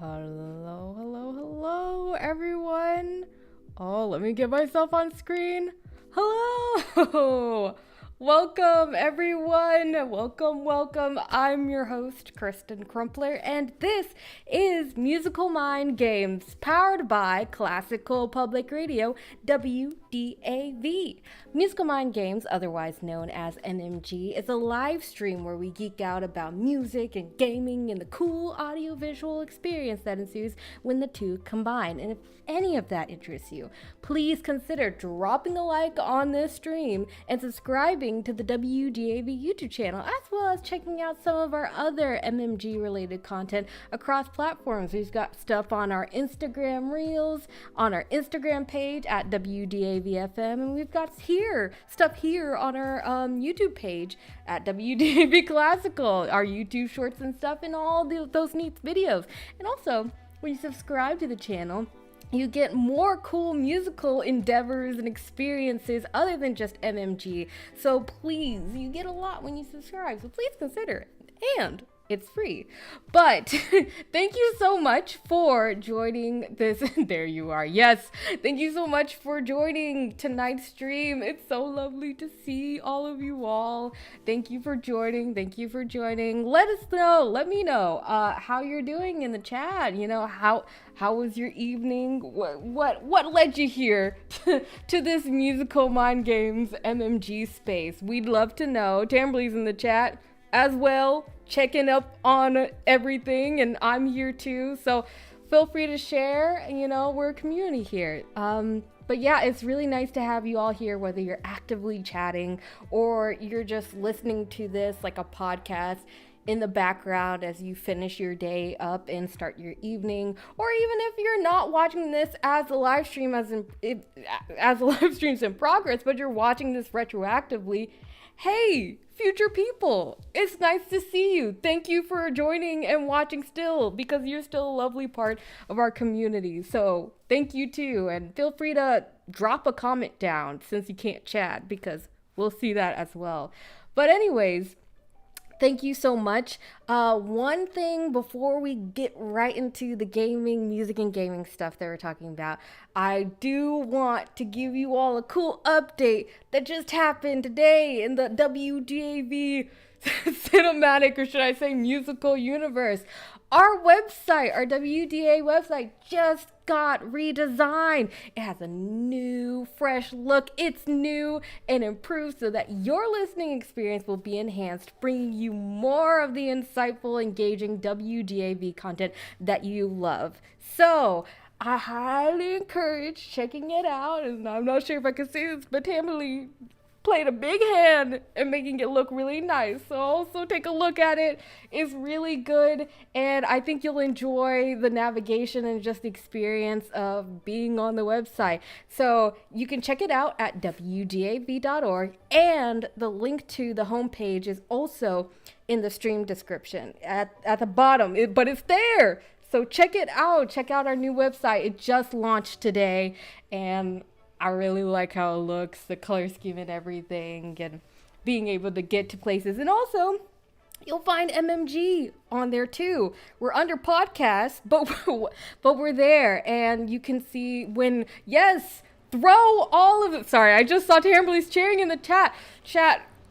Hello, everyone. Oh, let me get myself on screen. Hello. Welcome, everyone. Welcome. I'm your host, Kristen Crumpler, and this is Musical Mind Games, powered by Classical Public Radio, WDAV. Musical Mind Games, otherwise known as MMG, is a live stream where we geek out about music and gaming and the cool audiovisual experience that ensues when the two combine. And if any of that interests you, please consider dropping a like on this stream and subscribing to the WDAV YouTube channel, as well as checking out some of our other MMG related content across platforms. We've got stuff on our Instagram Reels, on our Instagram page at WDAVFM, and we've got stuff here on our YouTube page at WDAV Classical, our YouTube shorts and stuff, and all those neat videos. And also, when you subscribe to the channel, you get more cool musical endeavors and experiences other than just MMG. So please, you get a lot when you subscribe. So please consider it. And it's free. But thank you so much for joining this. There you are. Yes. Thank you so much for joining tonight's stream. It's so lovely to see all of you all. Thank you for joining. Let us know. Let me know how you're doing in the chat. You know, how was your evening? What led you here to this Musical Mind Games MMG space? We'd love to know. Tamberly's in the chat as well, checking up on everything, and I'm here too, so feel free to share. You know, we're a community here. But yeah, it's really nice to have you all here, whether you're actively chatting or you're just listening to this like a podcast in the background as you finish your day up and start your evening, or even if you're not watching this as a live stream, as a live stream's in progress, but you're watching this retroactively. Hey, future people, it's nice to see you. Thank you for joining and watching still, because you're still a lovely part of our community. So thank you too, and feel free to drop a comment down since you can't chat, because we'll see that as well. But anyways, thank you so much. One thing before we get right into the gaming, music and gaming stuff that we're talking about, I do want to give you all a cool update that just happened today in the WDAV cinematic, or should I say musical universe. Our website, our WDA website, just got redesigned. It has a new, fresh look. It's new and improved so that your listening experience will be enhanced, bringing you more of the insightful, engaging WDAV content that you love. So I highly encourage checking it out. And I'm not sure if I can say this, but Tamberly played a big hand in making it look really nice. So also take a look at it. It's really good, and I think you'll enjoy the navigation and just the experience of being on the website. So you can check it out at WDAV.org, and the link to the homepage is also in the stream description at the bottom, but it's there. So check it out. Check out our new website. It just launched today, and I really like how it looks, the color scheme and everything, and being able to get to places. And also, you'll find MMG on there too. We're under podcast, but we're there, and you can see when, yes, throw all of it. Sorry, I just saw Tamberly's cheering in the chat.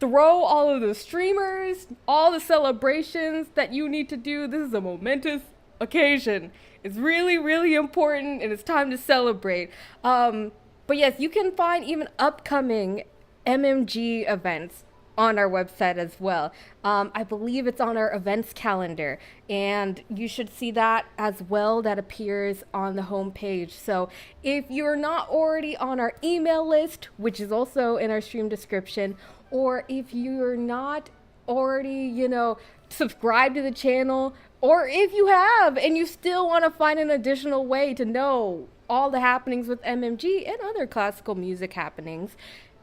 Throw all of the streamers, all the celebrations that you need to do. This is a momentous occasion. It's really, really important, and it's time to celebrate. But yes, you can find even upcoming MMG events on our website as well. I believe it's on our events calendar, and you should see that as well. That appears on the homepage. So if you're not already on our email list, which is also in our stream description, or if you're not already, subscribe to the channel, or if you have and you still want to find an additional way to know all the happenings with MMG and other classical music happenings,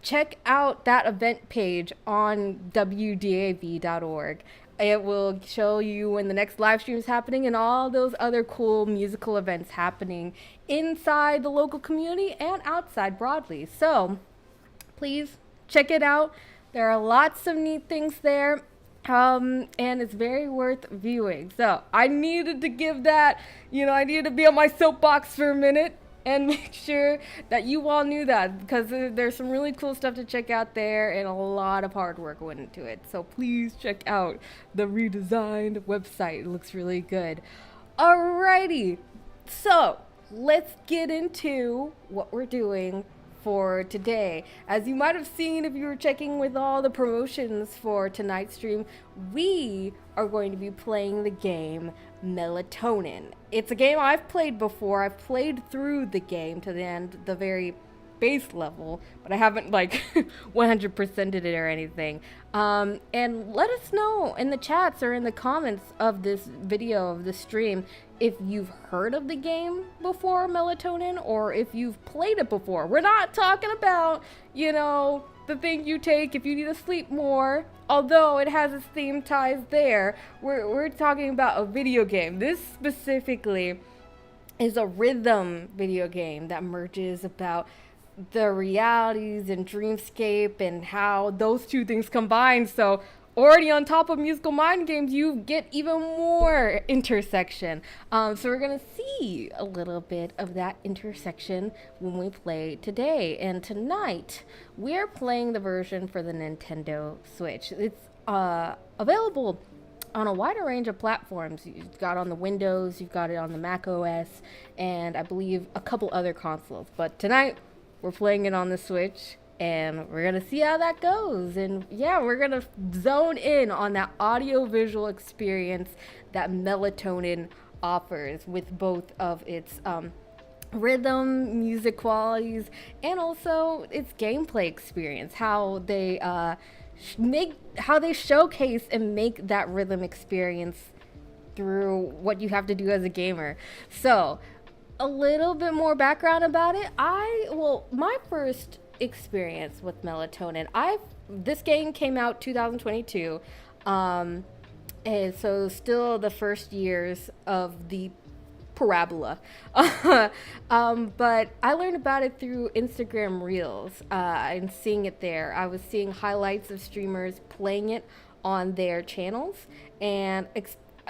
check out that event page on WDAV.org. It will show you when the next live stream is happening and all those other cool musical events happening inside the local community and outside broadly. So please check it out. There are lots of neat things there. And it's very worth viewing. So I needed to give that, I needed to be on my soapbox for a minute. and make sure that you all knew that, because there's some really cool stuff to check out there and a lot of hard work went into it. So please check out the redesigned website. It looks really good. Alrighty, so let's get into what we're doing for today. As you might have seen if you were checking with all the promotions for tonight's stream, we are going to be playing the game Melatonin. It's a game I've played before. I've played through the game to the end, the very base level, but I haven't like 100%ed it or anything. And let us know in the chats or in the comments of this video, of the stream, if you've heard of the game before, Melatonin, or if you've played it before. We're not talking about, you know, the thing you take if you need to sleep more, although it has its theme ties there. We're talking about a video game. This specifically is a rhythm video game that merges about the realities and dreamscape and how those two things combine. So already on top of musical mind games, you get even more intersection. So we're gonna see a little bit of that intersection when we play today. And tonight we're playing the version for the Nintendo Switch. It's available on a wider range of platforms. You've got it on the Windows, you've got it on the Mac OS, and I believe a couple other consoles. But tonight we're playing it on the Switch, and we're gonna see how that goes. And yeah, we're gonna zone in on that audio-visual experience that Melatonin offers with both of its rhythm, music qualities, and also its gameplay experience. How they showcase and make that rhythm experience through what you have to do as a gamer. So a little bit more background about it. My first experience with Melatonin, this game came out 2022, and so still the first years of the parabola. But I learned about it through Instagram Reels and seeing it there. I was seeing highlights of streamers playing it on their channels, and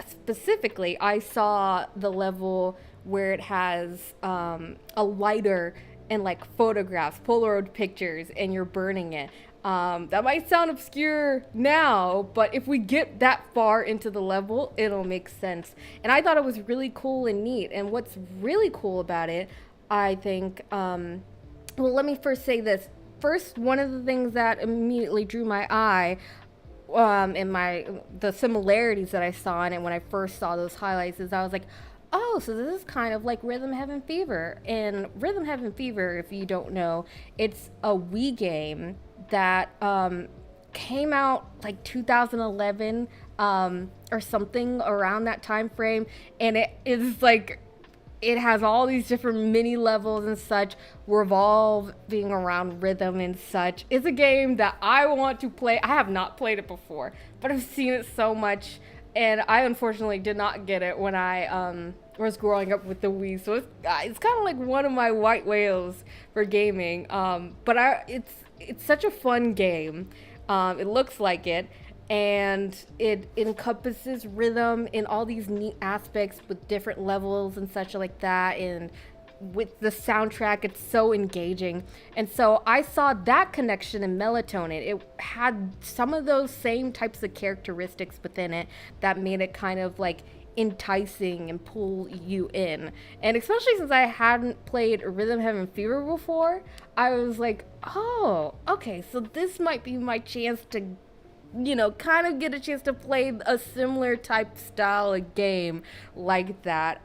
specifically I saw the level where it has a lighter and like photographs, Polaroid pictures, and you're burning it. That might sound obscure now, but if we get that far into the level, it'll make sense. And I thought it was really cool and neat. And what's really cool about it, I think, well, let me first say this. First, one of the things that immediately drew my eye, the similarities that I saw in it when I first saw those highlights, is I was like, oh, so this is kind of like Rhythm Heaven Fever. And Rhythm Heaven Fever, if you don't know, it's a Wii game that came out like 2011 or something around that time frame. And it is like, it has all these different mini levels and such revolving around rhythm and such. It's a game that I want to play. I have not played it before, but I've seen it so much. And I unfortunately did not get it when I was growing up with the Wii. So it's kind of like one of my white whales for gaming. But it's such a fun game. It looks like it. And it encompasses rhythm in all these neat aspects with different levels and such like that. And with the soundtrack, it's so engaging. And so I saw that connection in Melatonin. It had some of those same types of characteristics within it that made it kind of like enticing and pull you in. And especially since I hadn't played Rhythm Heaven Fever before, I was like, oh, okay, so this might be my chance to, you know, kind of get a chance to play a similar type style of game like that.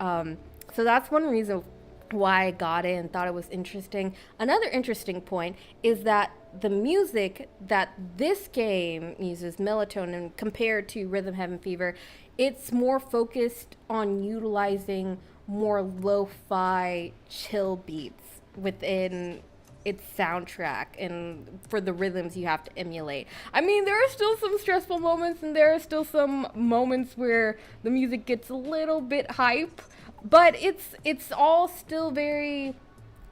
So that's one reason why I got it and thought it was interesting. Another interesting point is that the music that this game uses, Melatonin, compared to Rhythm Heaven Fever, it's more focused on utilizing more lo-fi chill beats within its soundtrack and for the rhythms you have to emulate. I mean, there are still some stressful moments and there are still some moments where the music gets a little bit hype, but it's all still very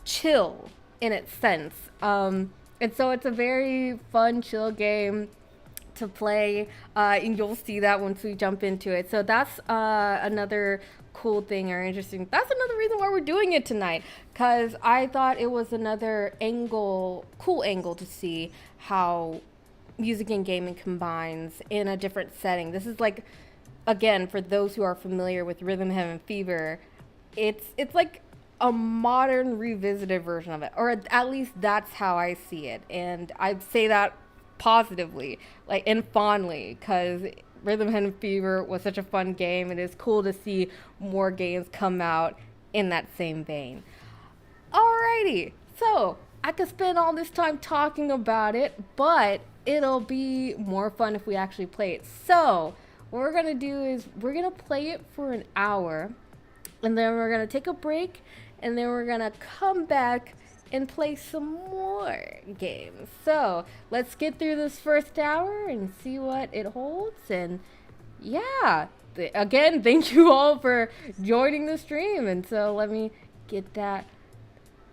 chill in its sense. And so it's a very fun, chill game to play, and you'll see that once we jump into it. So that's another cool thing or interesting. That's another reason why we're doing it tonight, because I thought it was another cool angle to see how music and gaming combines in a different setting. This is like, again, for those who are familiar with Rhythm Heaven Fever, it's like a modern revisited version of it, or at least that's how I see it, and I say that positively, like, and fondly, because Rhythm Heaven Fever was such a fun game, and it's cool to see more games come out in that same vein. Alrighty, so I could spend all this time talking about it, but it'll be more fun if we actually play it. So what we're gonna do is we're gonna play it for an hour, and then we're gonna take a break, and then we're gonna come back and play some more games. So let's get through this first hour and see what it holds. And yeah, again, thank you all for joining the stream. And so let me get that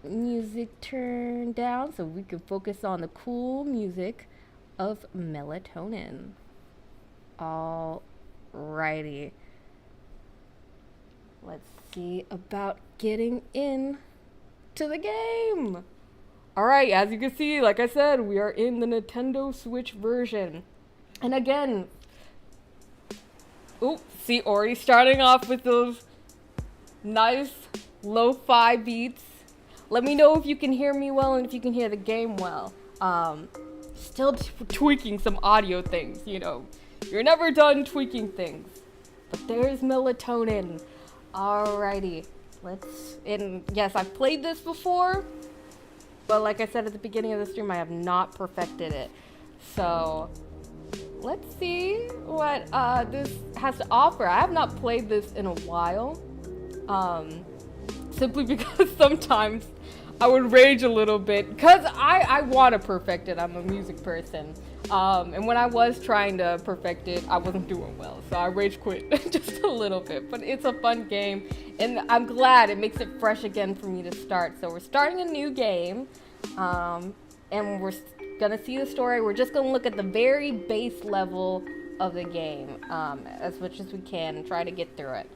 music turned down so we can focus on the cool music of Melatonin. Alrighty. Let's see about getting in to the game. Alright, as you can see, like I said, we are in the Nintendo Switch version. And again, see, already starting off with those nice lo-fi beats. Let me know if you can hear me well and if you can hear the game well. Still tweaking some audio things, you know. You're never done tweaking things. But there's Melatonin. Alrighty. And yes, I've played this before, but like I said at the beginning of the stream, I have not perfected it. So let's see what this has to offer. I have not played this in a while, simply because sometimes I would rage a little bit, because I want to perfect it. I'm a music person. And when I was trying to perfect it, I wasn't doing well. So I rage quit just a little bit. But it's a fun game. And I'm glad it makes it fresh again for me to start. So we're starting a new game. And we're going to see the story. We're just going to look at the very base level of the game as much as we can and try to get through it.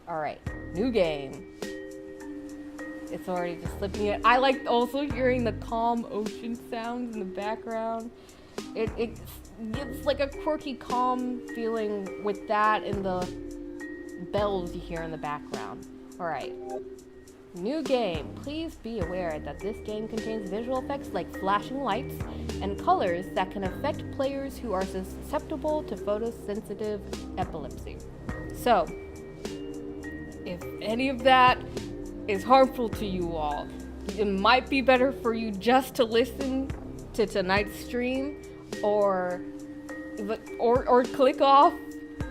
All right. New game. It's already just slipping in. I like also hearing the calm ocean sounds in the background. It gives like a quirky, calm feeling with that and the bells you hear in the background. Alright. New game. Please be aware that this game contains visual effects like flashing lights and colors that can affect players who are susceptible to photosensitive epilepsy. So, if any of that is harmful to you all, it might be better for you just to listen to tonight's stream or click off.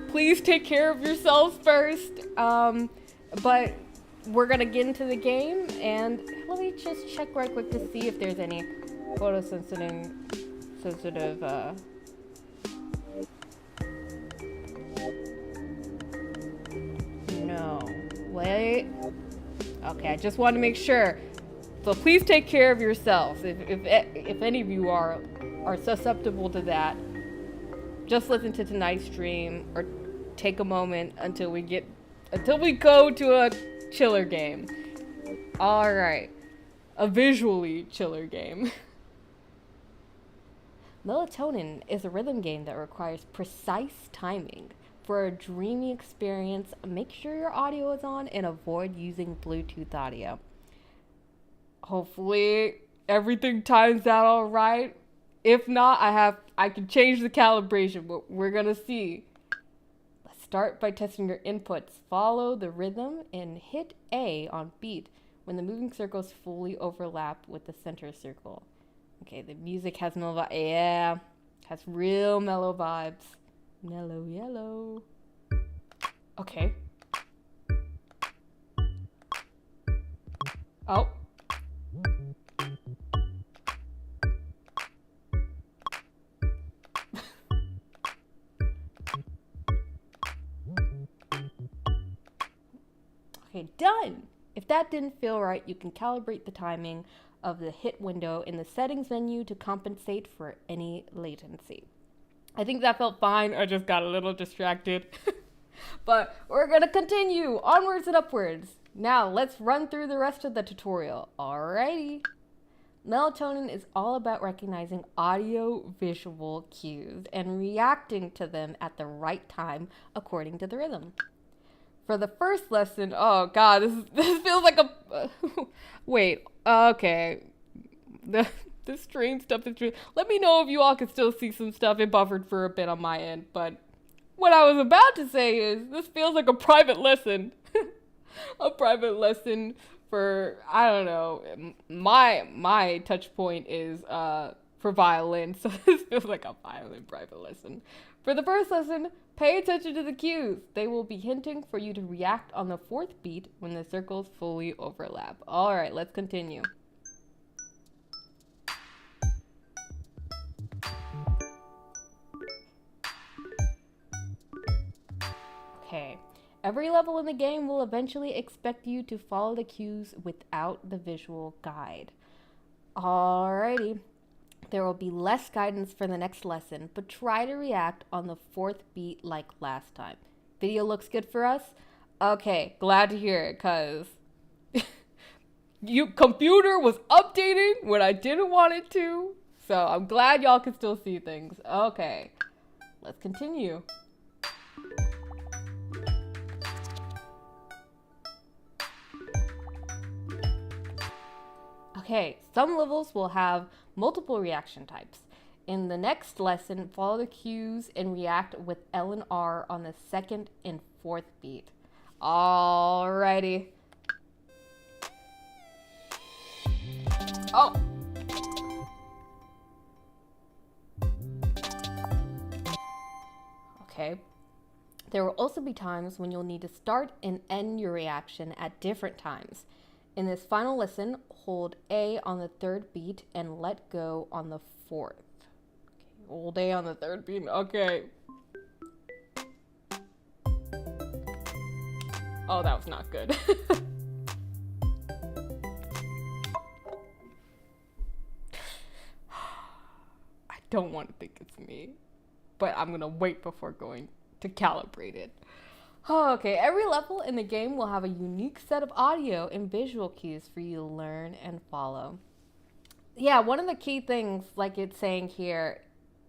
Please take care of yourselves first. But we're gonna get into the game, and let me just check right quick to see if there's any photosensitive no. Wait. Okay, I just want to make sure. So please take care of yourselves. If any of you are susceptible to that, just listen to tonight's stream or take a moment until we go to a chiller game. All right, a visually chiller game. Melatonin is a rhythm game that requires precise timing. For a dreamy experience, make sure your audio is on and avoid using Bluetooth audio. Hopefully everything times out all right. If not, I can change the calibration, but we're gonna see. Let's start by testing your inputs. Follow the rhythm and hit A on beat when the moving circles fully overlap with the center circle. Okay, the music has mellow has real mellow vibes. Mellow yellow. Okay. Oh. Okay, done. If that didn't feel right, you can calibrate the timing of the hit window in the settings menu to compensate for any latency. I think that felt fine. I just got a little distracted. But we're gonna continue onwards and upwards. Now let's run through the rest of the tutorial. Alrighty. Melatonin is all about recognizing audio-visual cues and reacting to them at the right time according to the rhythm. For the first lesson, oh god, this feels like a wait, okay. This strange stuff is true. Let me know if you all can still see some stuff. It buffered for a bit on my end, but what I was about to say is this feels like a private lesson. A private lesson for, I don't know, my touch point is for violin, so this feels like a violin private lesson. For the first lesson, pay attention to the cues. They will be hinting for you to react on the fourth beat when the circles fully overlap. All right, let's continue. Okay. Every level in the game will eventually expect you to follow the cues without the visual guide. Alrighty. There will be less guidance for the next lesson, but try to react on the fourth beat like last time. Video looks good for us? Okay, glad to hear it, cause computer was updating when I didn't want it to. So I'm glad y'all can still see things. Okay, let's continue. Okay, some levels will have multiple reaction types. In the next lesson, follow the cues and react with L and R on the second and fourth beat. Alrighty. Oh! Okay. There will also be times when you'll need to start and end your reaction at different times. In this final lesson, hold A on the third beat and let go on the fourth. Okay, hold A on the third beat. Okay. Oh, that was not good. I don't want to think it's me, but I'm gonna wait before going to calibrate it. Okay, every level in the game will have a unique set of audio and visual cues for you to learn and follow. Yeah, one of the key things, like it's saying here,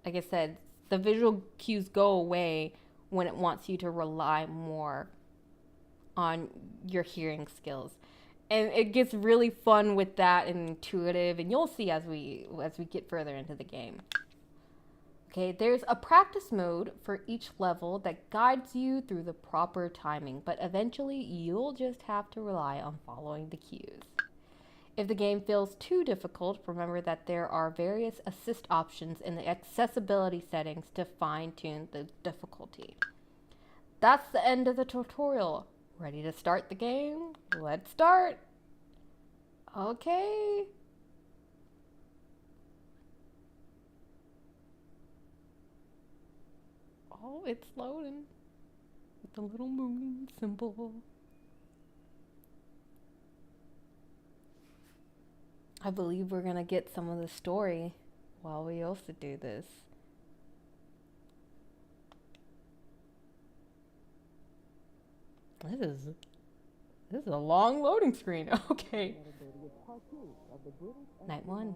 like I said, the visual cues go away when it wants you to rely more on your hearing skills. And it gets really fun with that and intuitive, and you'll see as we get further into the game. Okay, there's a practice mode for each level that guides you through the proper timing, but eventually you'll just have to rely on following the cues. If the game feels too difficult, remember that there are various assist options in the accessibility settings to fine-tune the difficulty. That's the end of the tutorial. Ready to start the game? Let's start. Okay. Oh, it's loading with the little moon symbol. I believe we're gonna get some of the story while we also do this. This is a long loading screen. Okay. Night one.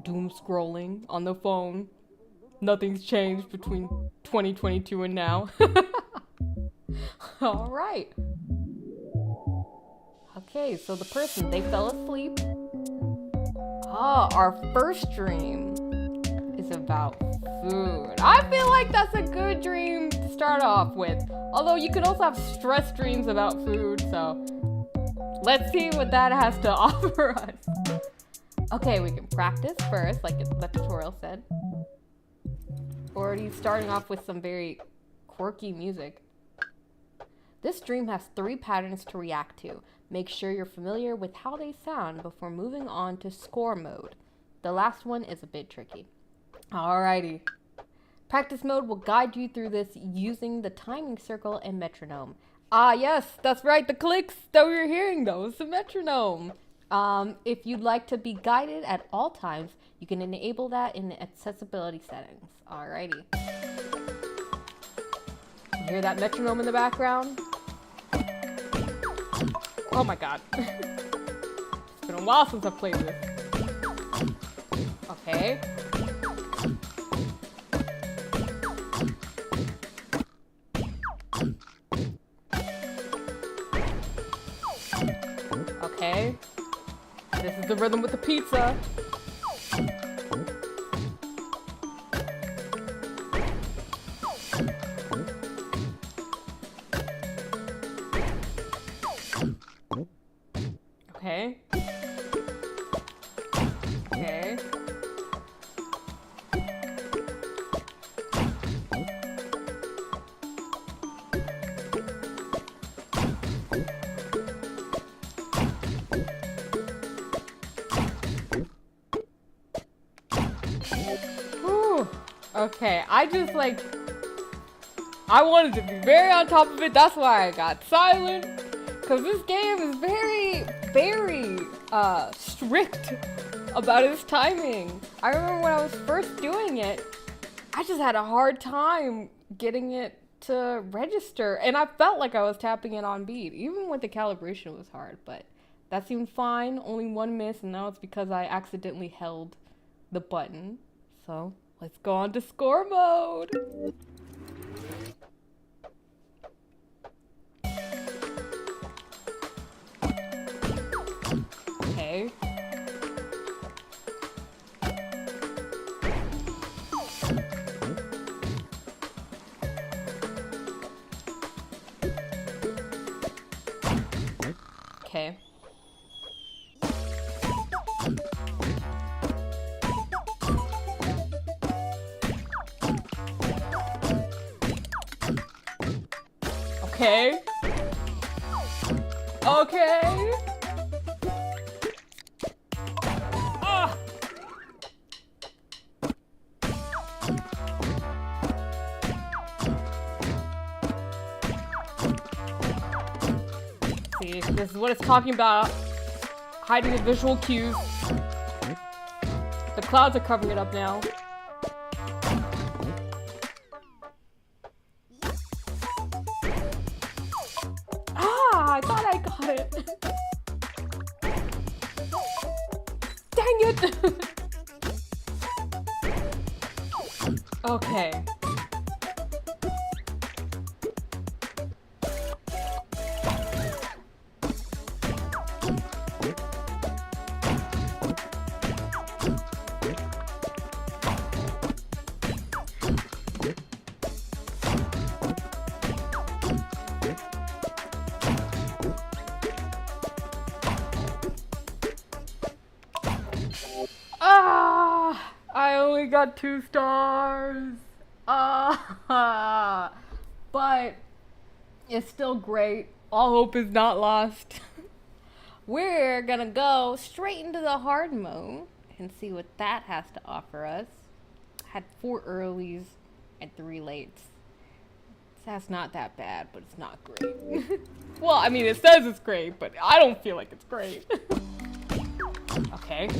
Doom scrolling on the phone. Nothing's changed between 2022 and now. All right. Okay, so the person, they fell asleep. Ah, our first dream is about food. I feel like that's a good dream to start off with. Although you could also have stress dreams about food, so let's see what that has to offer us. Okay, we can practice first, like the tutorial said. Already starting off with some very quirky music. This dream has 3 patterns to react to. Make sure you're familiar with how they sound before moving on to score mode. The last one is a bit tricky. Alrighty. Practice mode will guide you through this using the timing circle and metronome. Ah, yes, that's right. The clicks that we were hearing, though, is the metronome. If you'd like to be guided at all times, you can enable that in the accessibility settings. Alrighty. You hear that metronome in the background? Oh my god. It's been a while since I've played this. Okay. Okay. This is the rhythm with the pizza. Okay. Okay. Whew. Okay, I wanted to be very on top of it. That's why I got silent. Because this game is very, very strict about its timing. I remember when I was first doing it, I just had a hard time getting it to register. And I felt like I was tapping it on beat. Even with the calibration, it was hard. But that seemed fine. Only one miss, and now it's because I accidentally held the button. So let's go on to score mode. Okay. Okay. Okay. Okay. Ah. See, this is what it's talking about. Hiding the visual cues. The clouds are covering it up now. I thought I got it. Dang it. Okay. I only got 2 stars. But it's still great. All hope is not lost. We're gonna go straight into the hard mode and see what that has to offer us. Had 4 earlies and 3 lates. That's not that bad, but it's not great. Well, I mean, it says it's great, but I don't feel like it's great. Okay.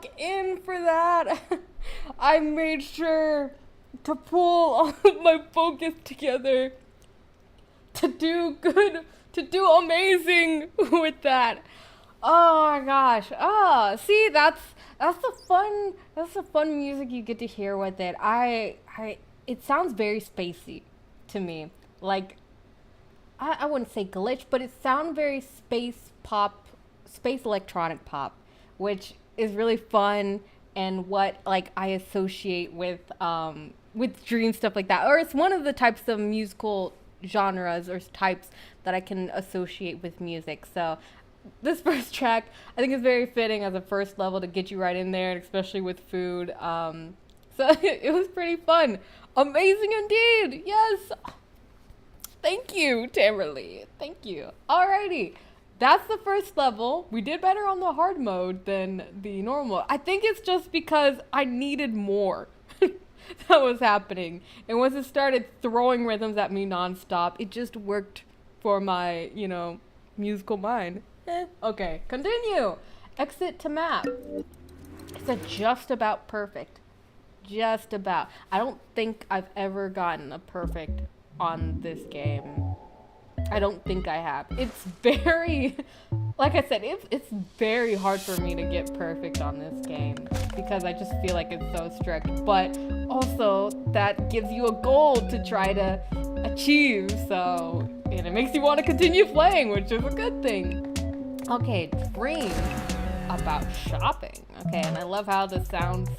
lock in for that. I made sure to pull all of my focus together to do good, to do amazing with that. Oh my gosh. See, that's the fun music you get to hear with it. It sounds very spacey to me. Like, I wouldn't say glitch, but it sounds very space electronic pop, which is really fun and what like I associate with dream stuff like that. Or it's one of the types of musical genres or types that I can associate with music. So this first track I think is very fitting as a first level to get you right in there, and especially with food. So it was pretty fun. Amazing indeed. Yes. Thank you, Tamberly. Thank you. Alrighty. That's the first level. We did better on the hard mode than the normal. I think it's just because I needed more that was happening. And once it started throwing rhythms at me nonstop, it just worked for my, musical mind. Okay, continue. Exit to map. It's a just about perfect. Just about. I don't think I've ever gotten a perfect on this game. I don't think I have. It's very, like I said, it's very hard for me to get perfect on this game because I just feel like it's so strict. But also, that gives you a goal to try to achieve. So, and it makes you want to continue playing, which is a good thing. Okay, dream about shopping. Okay, and I love how the sounds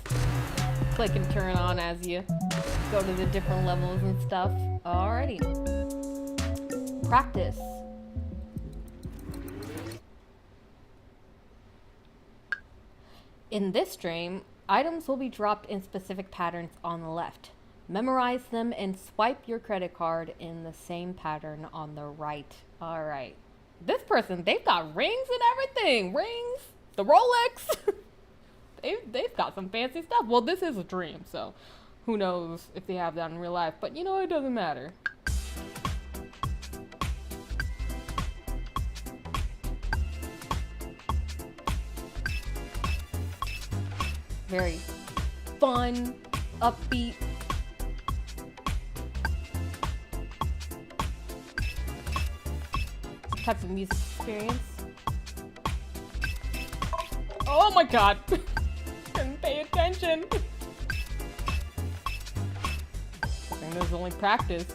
click and turn on as you go to the different levels and stuff. Alrighty. Practice. In this dream, items will be dropped in specific patterns on the left. Memorize them and swipe your credit card in the same pattern on the right. Alright. This person, they've got rings and everything. Rings, the Rolex. they've got some fancy stuff. Well, this is a dream, so who knows if they have that in real life. But it doesn't matter. Very fun, upbeat. Type of music experience. Oh my god! Couldn't pay attention. I think there's only practice.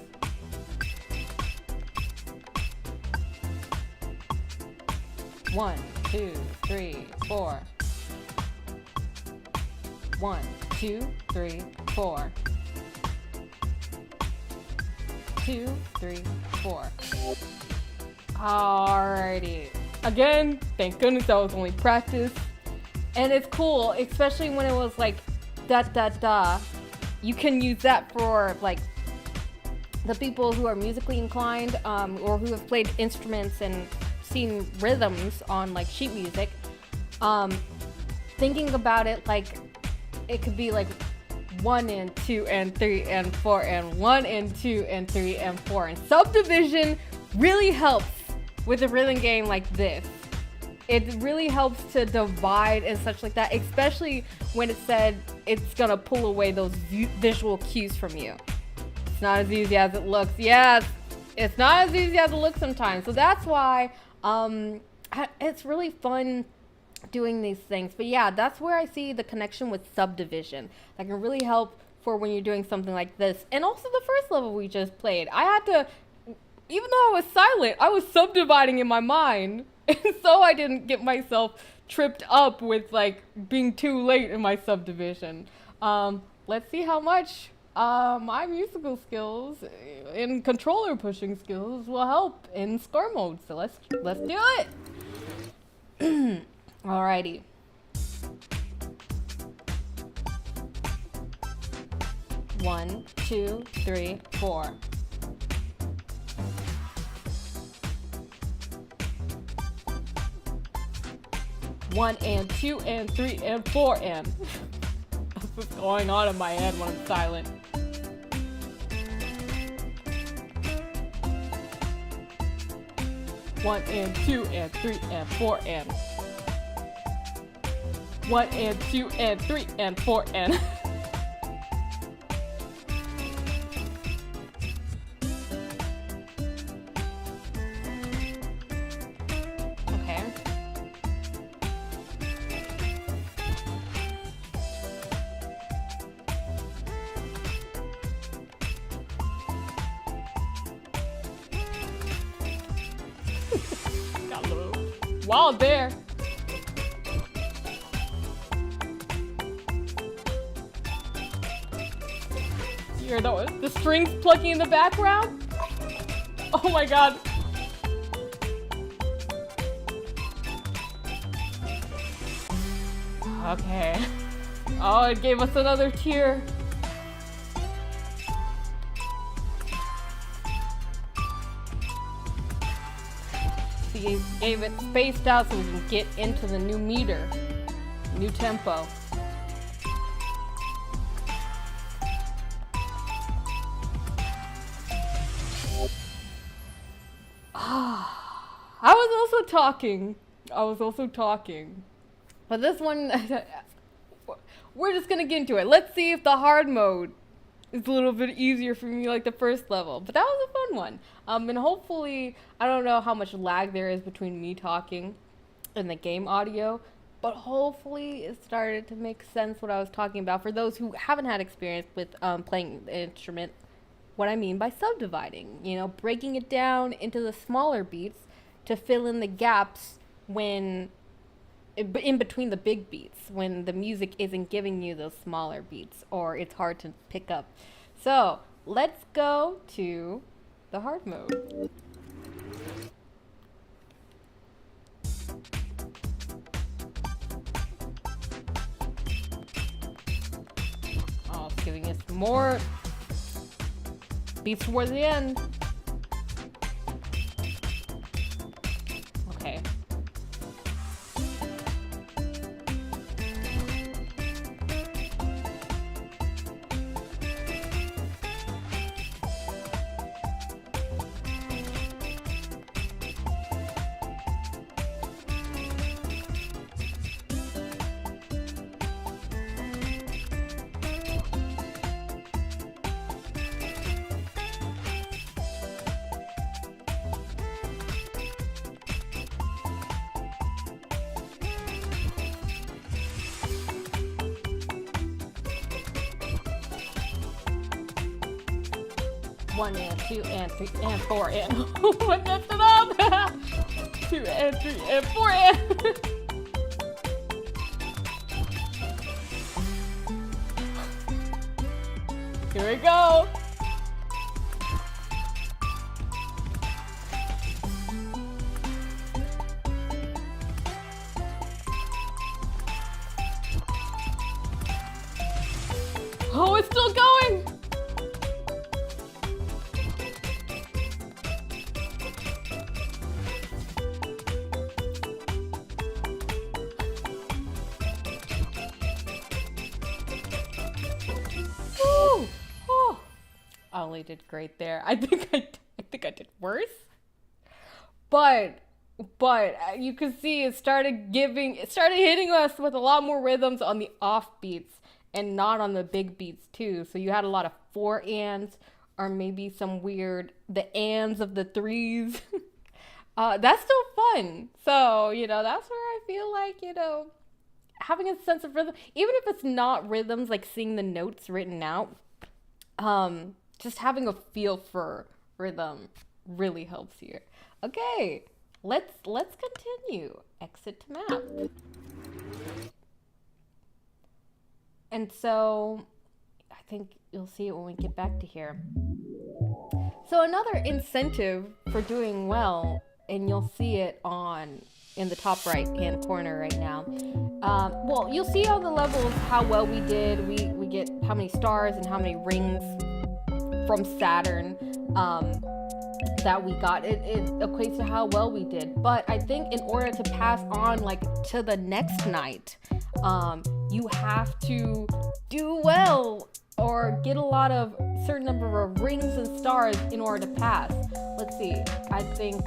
One, two, three, four. 1, 2, 3, 4. 2, 3, 4. Alrighty. Again, thank goodness that was only practice. And it's cool, especially when it was like da da da. You can use that for like the people who are musically inclined, or who have played instruments and seen rhythms on like sheet music. Thinking about it, like it could be like 1 and 2 and 3 and 4 and 1 and 2 and 3 and 4. And subdivision really helps with a rhythm game like this. It really helps to divide and such like that, especially when it said it's gonna pull away those visual cues from you. It's not as easy as it looks. Yes, it's not as easy as it looks sometimes. So that's why it's really fun doing these things. But yeah, that's where I see the connection with subdivision. That can really help for when you're doing something like this. And also the first level we just played, I had to, even though I was silent, I was subdividing in my mind. And so I didn't get myself tripped up with like being too late in my subdivision. Let's see how much my musical skills and controller pushing skills will help in score mode. So let's do it. Alrighty. One, two, three, four. 1 and 2 and 3 and 4 and. That's what's going on in my head when I'm silent. One and 2 and 3 and 4 and. 1 and 2 and 3 and 4 and. Okay. Got a little wild there. You hear the strings plucking in the background? Oh my god. Okay. Oh, it gave us another tier. He gave it spaced out so we can get into the new meter, new tempo. I was also talking. But this one, we're just gonna get into it. Let's see if the hard mode is a little bit easier for me like the first level. But that was a fun one. And hopefully, I don't know how much lag there is between me talking and the game audio, but hopefully it started to make sense what I was talking about. For those who haven't had experience with playing the instrument, what I mean by subdividing, breaking it down into the smaller beats to fill in the gaps when in between the big beats, when the music isn't giving you those smaller beats or it's hard to pick up. So let's go to the hard mode. Oh, it's giving us more beats towards the end. Okay. One and 2 and 3 and 4 and I messed it up. 2 and 3 and 4 and here we go. Oh, it's still going. I only did great there. I think I did worse. But you can see it started hitting us with a lot more rhythms on the off beats and not on the big beats too. So you had a lot of 4 ands or maybe some weird the ands of the 3s. That's still fun. So, that's where I feel like, having a sense of rhythm, even if it's not rhythms like seeing the notes written out, just having a feel for rhythm really helps here. Okay, let's continue. Exit to map. And so I think you'll see it when we get back to here. So another incentive for doing well, and you'll see it in the top right hand corner right now. Well, you'll see all the levels, how well we did. We get how many stars and how many rings from Saturn that we got. It equates to how well we did. But I think in order to pass on to the next night, you have to do well or get a lot of certain number of rings and stars in order to pass. Let's see. I think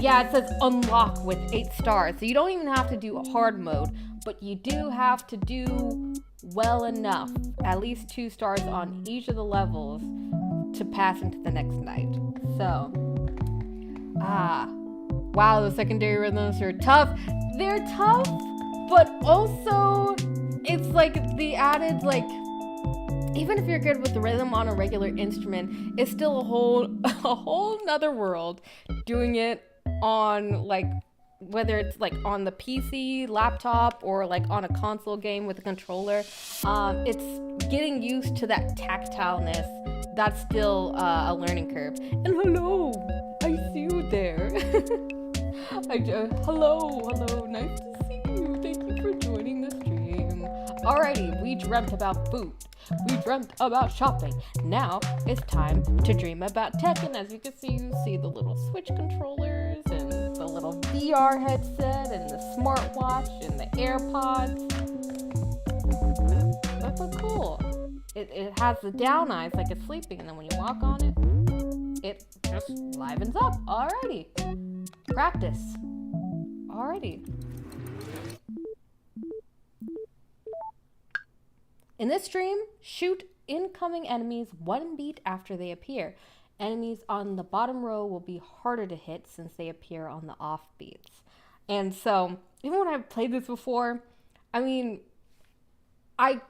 Yeah, it says unlock with 8 stars. So you don't even have to do a hard mode, but you do have to do well enough, at least 2 stars on each of the levels to pass into the next night. So, wow, the secondary rhythms are tough. They're tough, but also it's like the added, like, even if you're good with the rhythm on a regular instrument, it's still a whole nother world doing it on, like, whether it's like on the PC, laptop, or like on a console game with a controller. It's getting used to that tactileness. That's still a learning curve. And hello, I see you there. Hello, nice to see you. Thank you for joining the stream. Alrighty, we dreamt about food. We dreamt about shopping. Now it's time to dream about tech. And as you can see, the little Switch controllers and the little VR headset and the smartwatch and the AirPods. That's so cool. It has the down eyes like it's sleeping, and then when you walk on it, it just livens up. Alrighty. Practice. Alrighty. In this stream, shoot incoming enemies 1 beat after they appear. Enemies on the bottom row will be harder to hit since they appear on the off beats. And so, even when I've played this before, I mean, I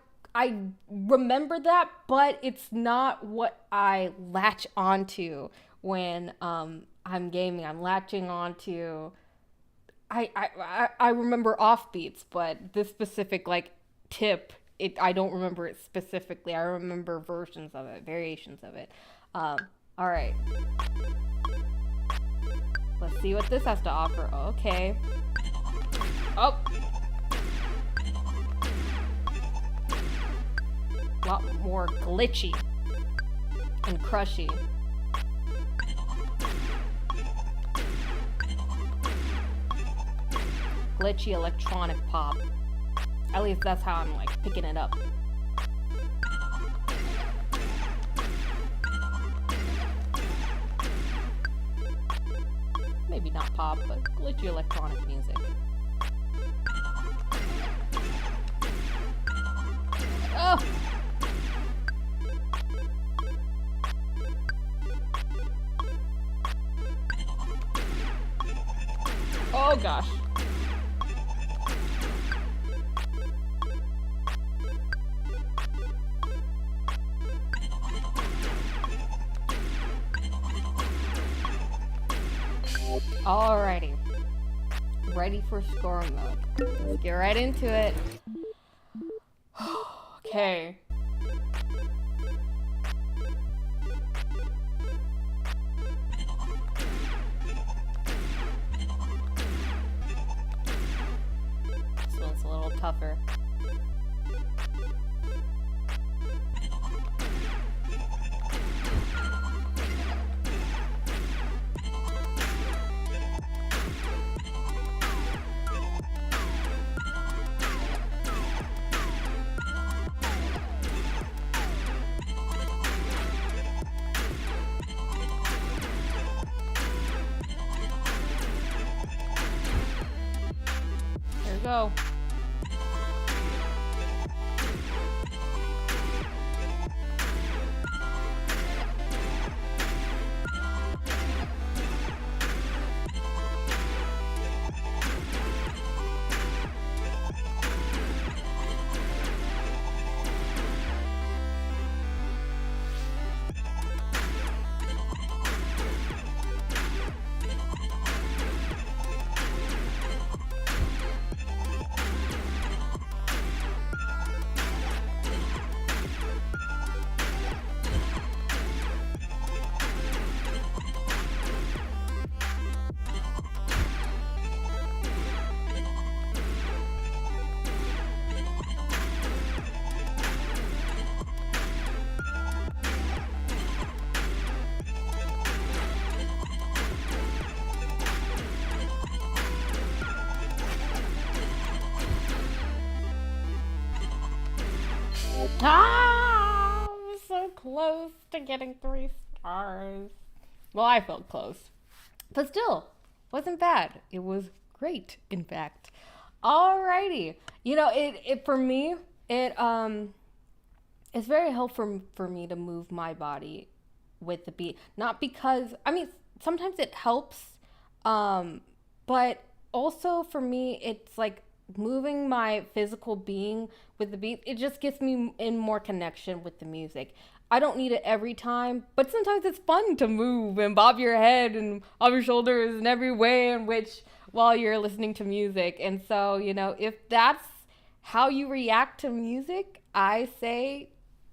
remember that, but it's not what I latch onto when I'm gaming. I'm latching onto, I remember off beats, but this specific like tip, I don't remember it specifically. I remember versions of it, variations of it. All right. Let's see what this has to offer. Okay. Oh. A lot more glitchy and crushy. Glitchy electronic pop. At least that's how I'm like picking it up. Maybe not pop, but glitchy electronic music. Oh! Oh gosh. Alrighty. Ready for scoring mode. Let's get right into it. Okay. This one's a little tougher. Go. Ah, I'm so close to getting 3 stars. Well, I felt close. But still, wasn't bad. It was great, in fact. Alrighty. You know, it for me, it's very helpful for me to move my body with the beat. Not because, I mean, sometimes it helps, but also for me, it's like moving my physical being with the beat. It just gets me in more connection with the music. I don't need it every time, but sometimes it's fun to move and bob your head and bob your shoulders in every way in which while you're listening to music. And so, you know, if that's how you react to music, I say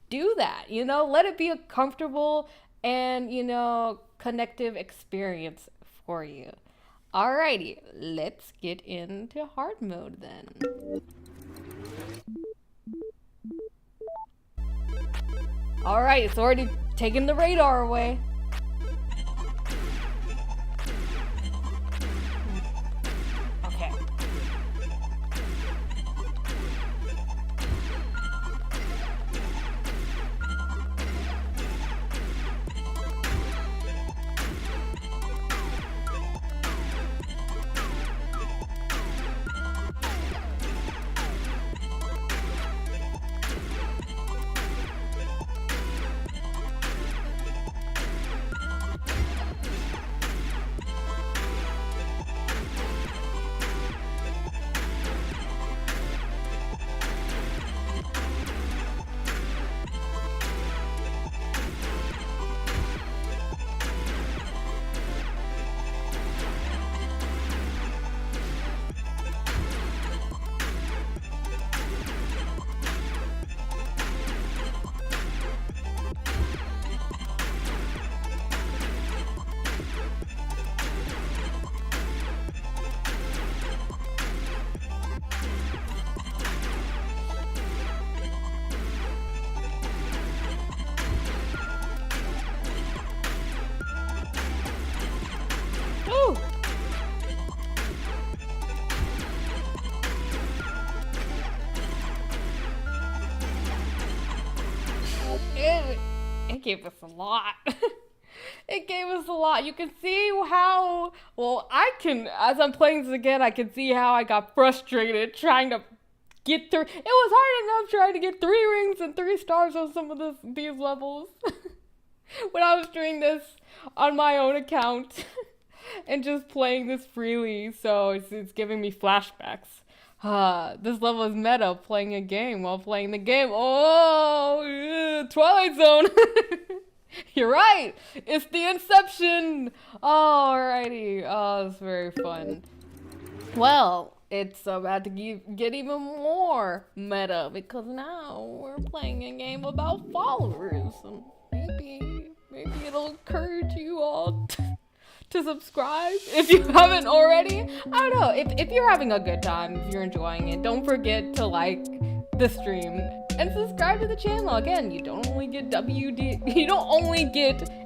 do that. You know, let it be a comfortable and, you know, connective experience for you. Alrighty, let's get into hard mode then. Alright, it's already taking the radar away. Okay. Ooh. It gave us a lot. It gave us a lot. You can see how, well, as I'm playing this again, I can see how I got frustrated trying to get through. It was hard enough trying to get 3 rings and 3 stars on some of these levels when I was doing this on my own account and just playing this freely. So it's giving me flashbacks. This level is meta, playing a game while playing the game. Oh, Twilight Zone. You're right. It's the Inception. Alrighty. Oh, it's very fun. Well, it's about to get even more meta because now we're playing a game about followers. And maybe it'll encourage you all to subscribe if you haven't already. I don't know. If you're having a good time, if you're enjoying it, don't forget to like the stream and subscribe to the channel. Again, you don't only get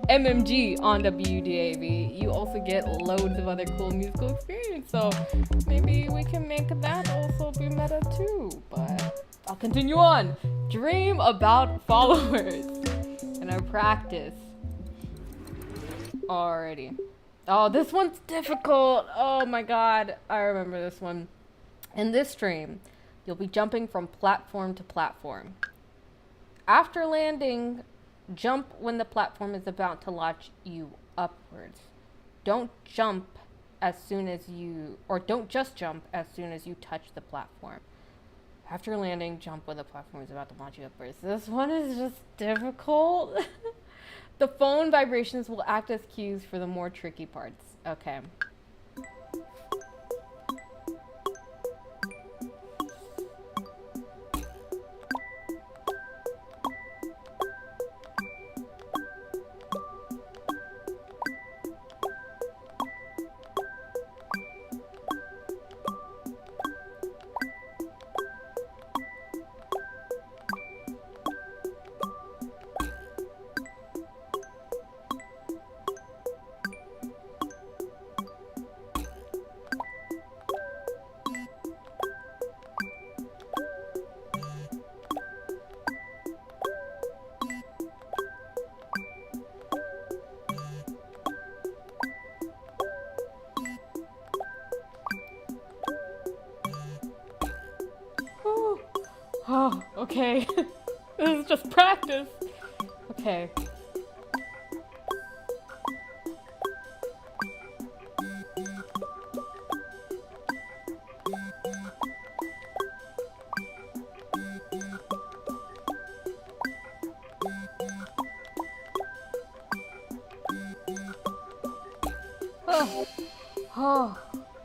MMG on WDAV. You also get loads of other cool musical experience. So maybe we can make that also be meta too. But I'll continue on. Dream about followers and our practice. Alrighty. Oh, this one's difficult. Oh my god. I remember this one. In this stream, you'll be jumping from platform to platform. After landing, jump when the platform is about to launch you upwards. Don't jump as soon as you, or don't just jump as soon as you touch the platform. After landing, jump when the platform is about to launch you upwards. This one is just difficult. The phone vibrations will act as cues for the more tricky parts. Okay. okay. This is just practice. Okay.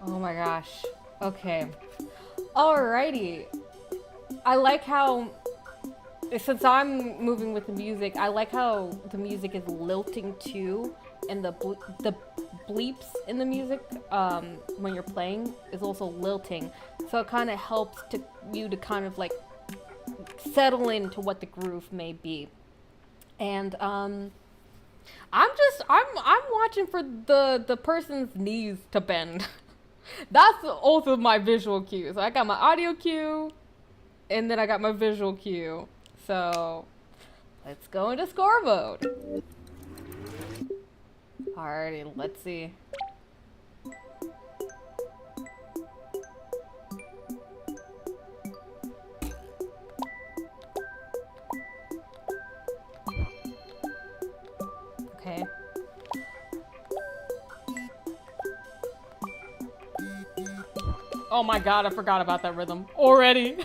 Oh my gosh. Okay. Alrighty. I like how, since I'm moving with the music, I like how the music is lilting too, and the bleeps in the music when you're playing is also lilting. So it kind of helps you to kind of like settle into what the groove may be. And I'm watching for the person's knees to bend. That's also my visual cue. So I got my audio cue, and then I got my visual cue. So let's go into score mode. Alrighty, let's see. Okay. Oh my god, I forgot about that rhythm already.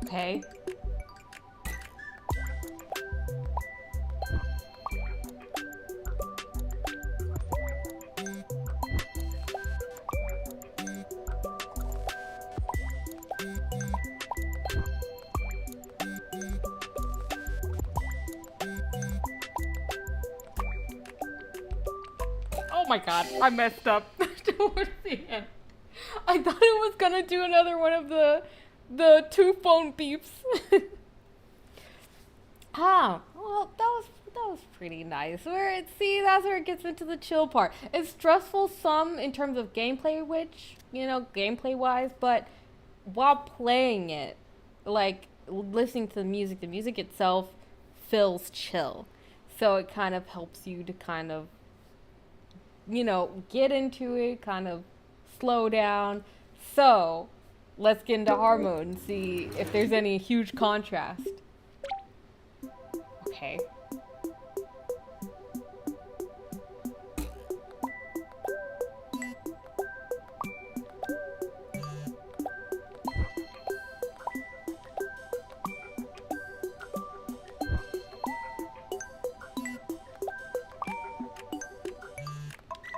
Okay. Oh my god, I messed up towards the end. I thought it was gonna do another one of the two phone beeps. Well, that was pretty nice. That's where it gets into the chill part. It's stressful some in terms of gameplay, gameplay wise, but while playing it, like listening to the music itself feels chill. So it kind of helps you to kind of, get into it, kind of slow down. So let's get into hard mode and see if there's any huge contrast. Okay.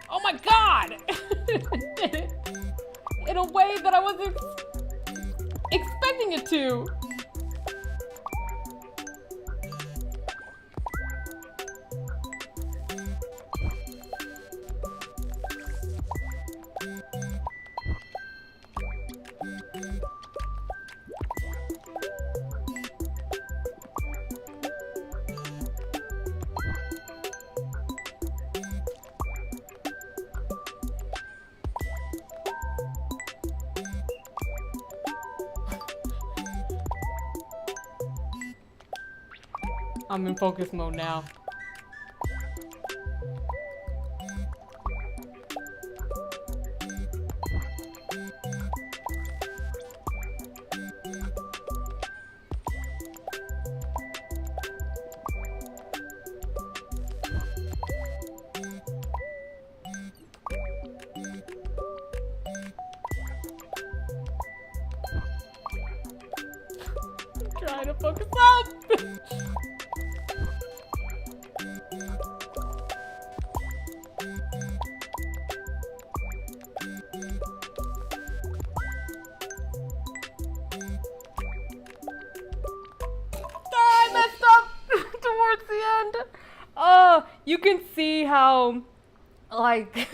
Oh my god! In a way that I wasn't expecting it to. I'm in focus mode now. I'm trying to focus up! you can see how, like,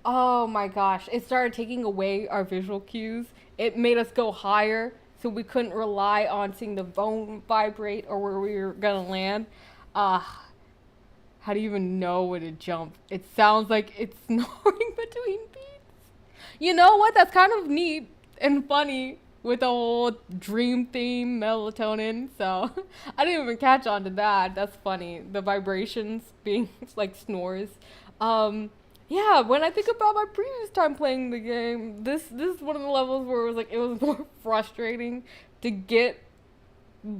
oh my gosh, it started taking away our visual cues. It made us go higher, so we couldn't rely on seeing the bone vibrate or where we were gonna land. How do you even know where to jump? It sounds like it's snoring between beats. You know what? That's kind of neat and funny with the whole dream theme, melatonin. So I didn't even catch on to that. That's funny. The vibrations being like snores. Yeah, when I think about my previous time playing the game, this is one of the levels where it was more frustrating to get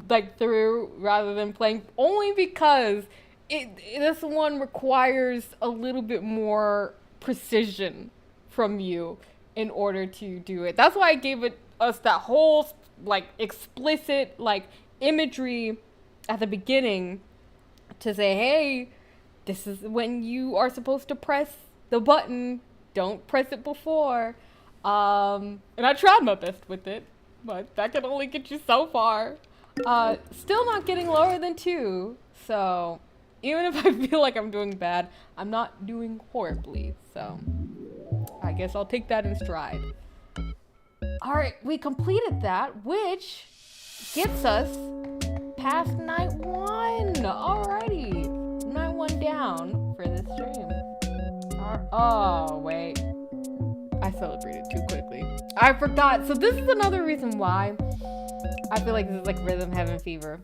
like through rather than playing, only because this one requires a little bit more precision from you in order to do it. That's why I gave us that whole like explicit like imagery at the beginning to say, hey, this is when you are supposed to press the button. Don't press it before. And I tried my best with it, but that can only get you so far. Still not getting lower than 2. So even if I feel like I'm doing bad, I'm not doing horribly. So I guess I'll take that in stride. Alright, we completed that, which gets us past night 1. Alrighty. Night 1 down for this stream. Oh, wait. I celebrated too quickly. I forgot. So this is another reason why I feel like this is like Rhythm Heaven Fever.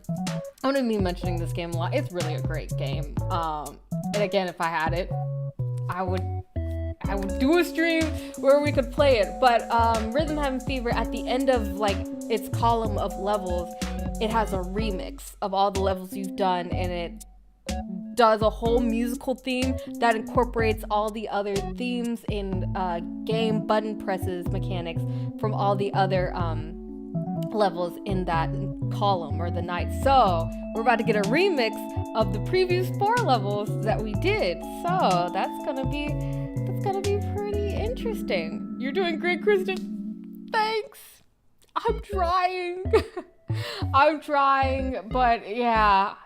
I'm gonna be mentioning this game a lot. It's really a great game. And again, if I had it, I would do a stream where we could play it. But Rhythm Heaven Fever, at the end of like its column of levels, it has a remix of all the levels you've done, and it does a whole musical theme that incorporates all the other themes in game button presses mechanics from all the other levels in that column or the night. So we're about to get a remix of the previous 4 levels that we did. So that's gonna be pretty interesting. You're doing great, Kristen. Thanks. I'm trying. I'm trying, but yeah,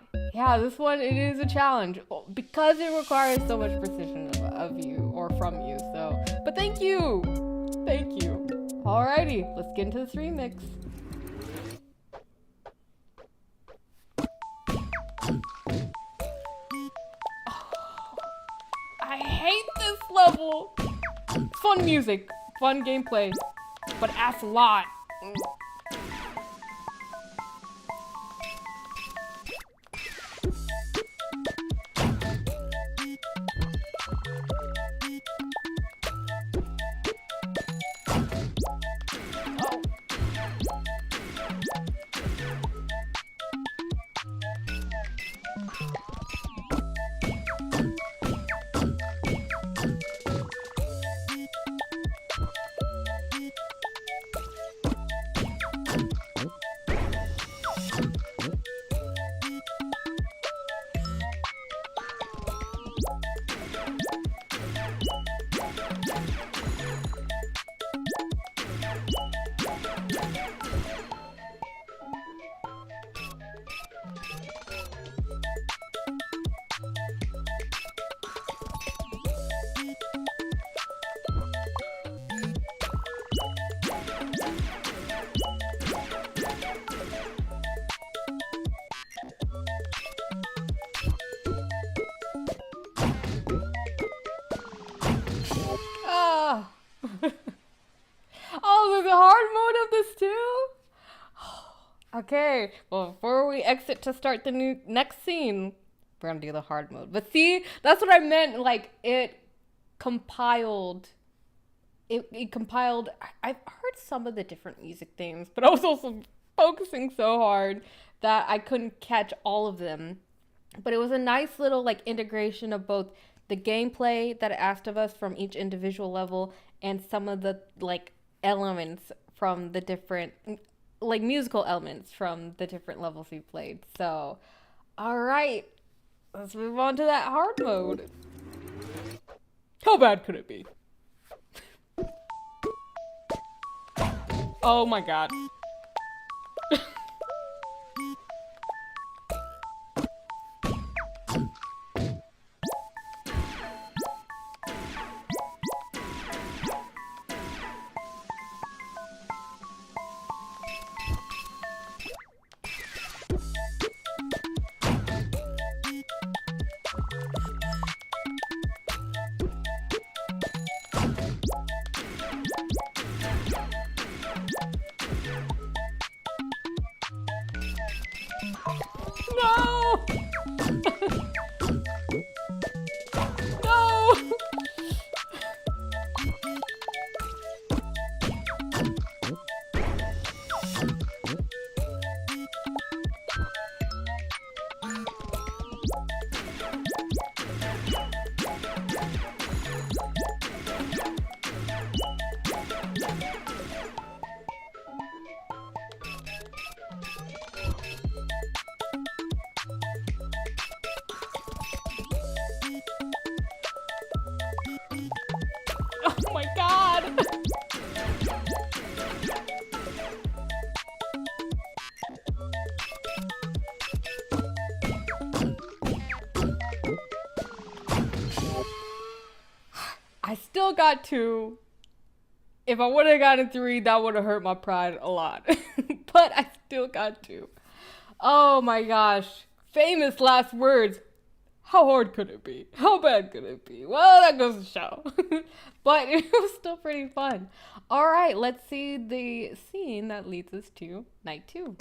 this one, it is a challenge because it requires so much precision of you or from you. So, but thank you. Alrighty, let's get into this remix. I hate this level. Fun music, fun gameplay, but asks a lot. Oh, there's a hard mode of this too? Okay, well, before we exit to start the next scene, we're gonna do the hard mode. But see, that's what I meant, like, it compiled, I've heard some of the different music themes, but I was also focusing so hard that I couldn't catch all of them. But it was a nice little, like, integration of both the gameplay that it asked of us from each individual level and some of the, like, elements from the different, like, musical elements from the different levels we played. So, all right, let's move on to that hard mode. How bad could it be? Oh my god. No! No! Oh my god! I still got 2. If I would have gotten 3, that would have hurt my pride a lot. But I still got 2. Oh my gosh. Famous last words. How hard could it be? How bad could it be? Well, that goes to show. But it was still pretty fun. All right, let's see the scene that leads us to night 2.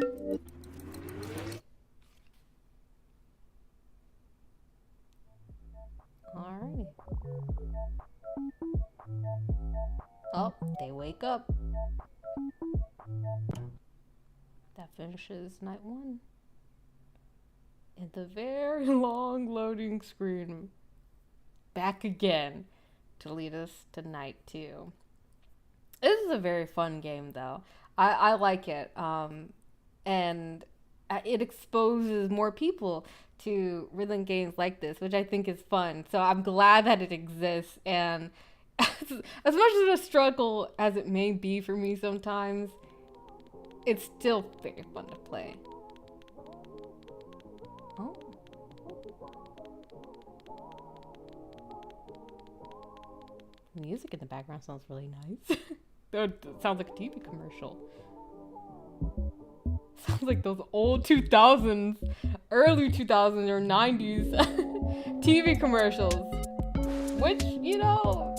All right. Oh, they wake up. That finishes night 1. And the very long loading screen back again to lead us to night 2. This is a very fun game, though. I like it. And it exposes more people to rhythm games like this, which I think is fun. So I'm glad that it exists. And as much as a struggle as it may be for me sometimes, it's still very fun to play. Oh. The music in the background sounds really nice. It sounds like a TV commercial. Sounds like those old 2000s, early 2000s or 90s TV commercials. Which, you know,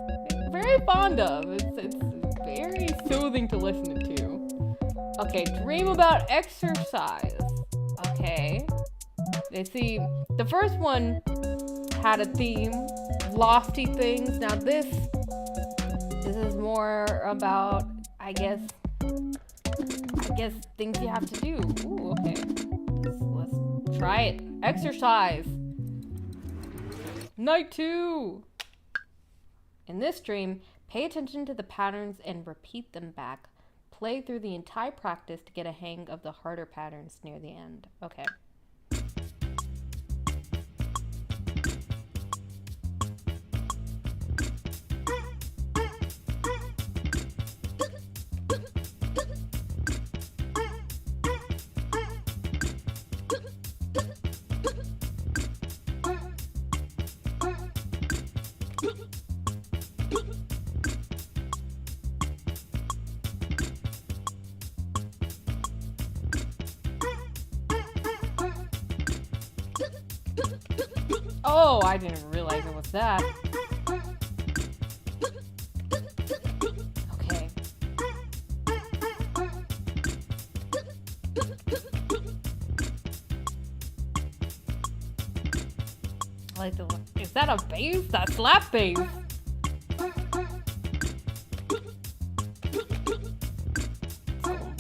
very fond of. It's very soothing to listen to. Okay, dream about exercise. Okay. Let's see. The first one had a theme, lofty things. Now this is more about, I guess things you have to do. Ooh, okay. Let's try it. Exercise. Night 2. In this dream, pay attention to the patterns and repeat them back. Play through the entire practice to get a hang of the harder patterns near the end. Okay. Oh, I didn't realize it was that. Okay. Like the, is that a bass? That slap bass.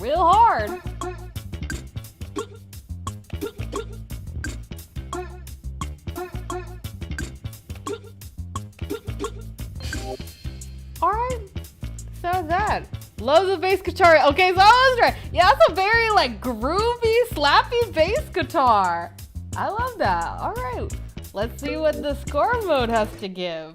Real hard. Alright, so that. Love the bass guitar. Okay, so I was right. Yeah, that's a very like groovy, slappy bass guitar. I love that. Alright, let's see what the score mode has to give.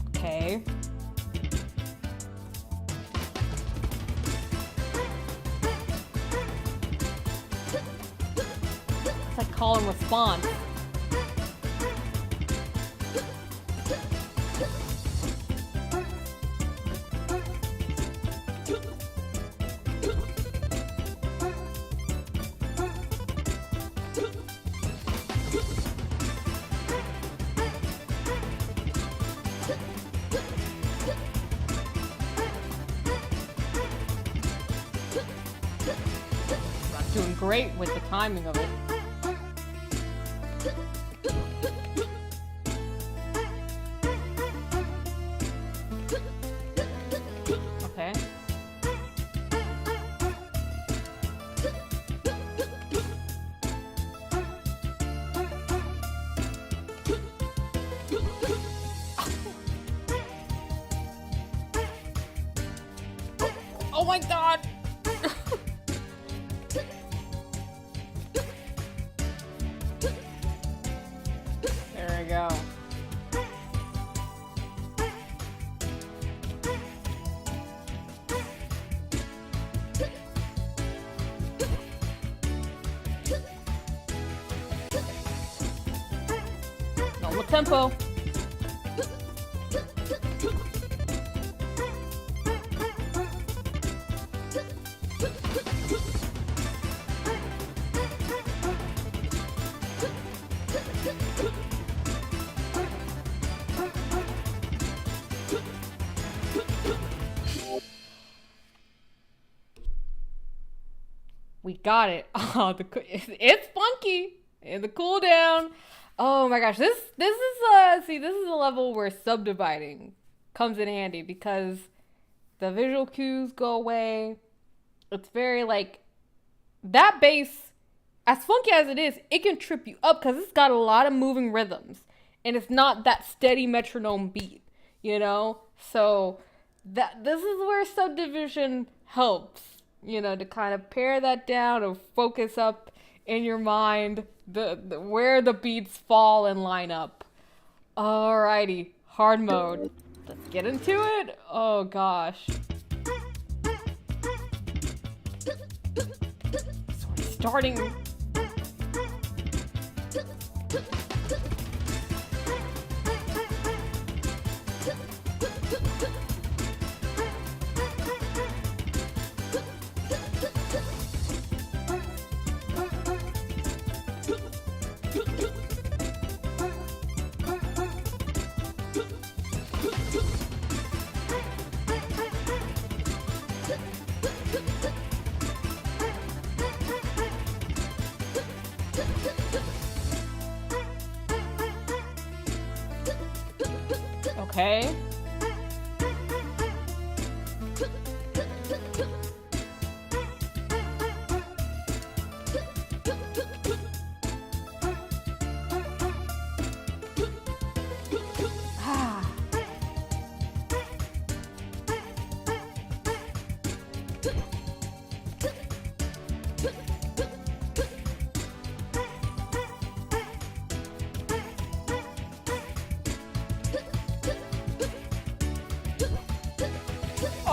Okay. It's like call and response. great with the timing of it. Okay. Oh my god! There we go. Normal tempo. We got it. Oh, it's funky. And the cooldown. Oh my gosh, this is a level where subdividing comes in handy because the visual cues go away. It's very like that bass, as funky as it is, it can trip you up because it's got a lot of moving rhythms and it's not that steady metronome beat, you know? So this is where subdivision helps. To kind of pare that down or focus up in your mind the where the beats fall and line up. Alrighty, hard mode. Let's get into it. Oh gosh. So we're starting. Okay.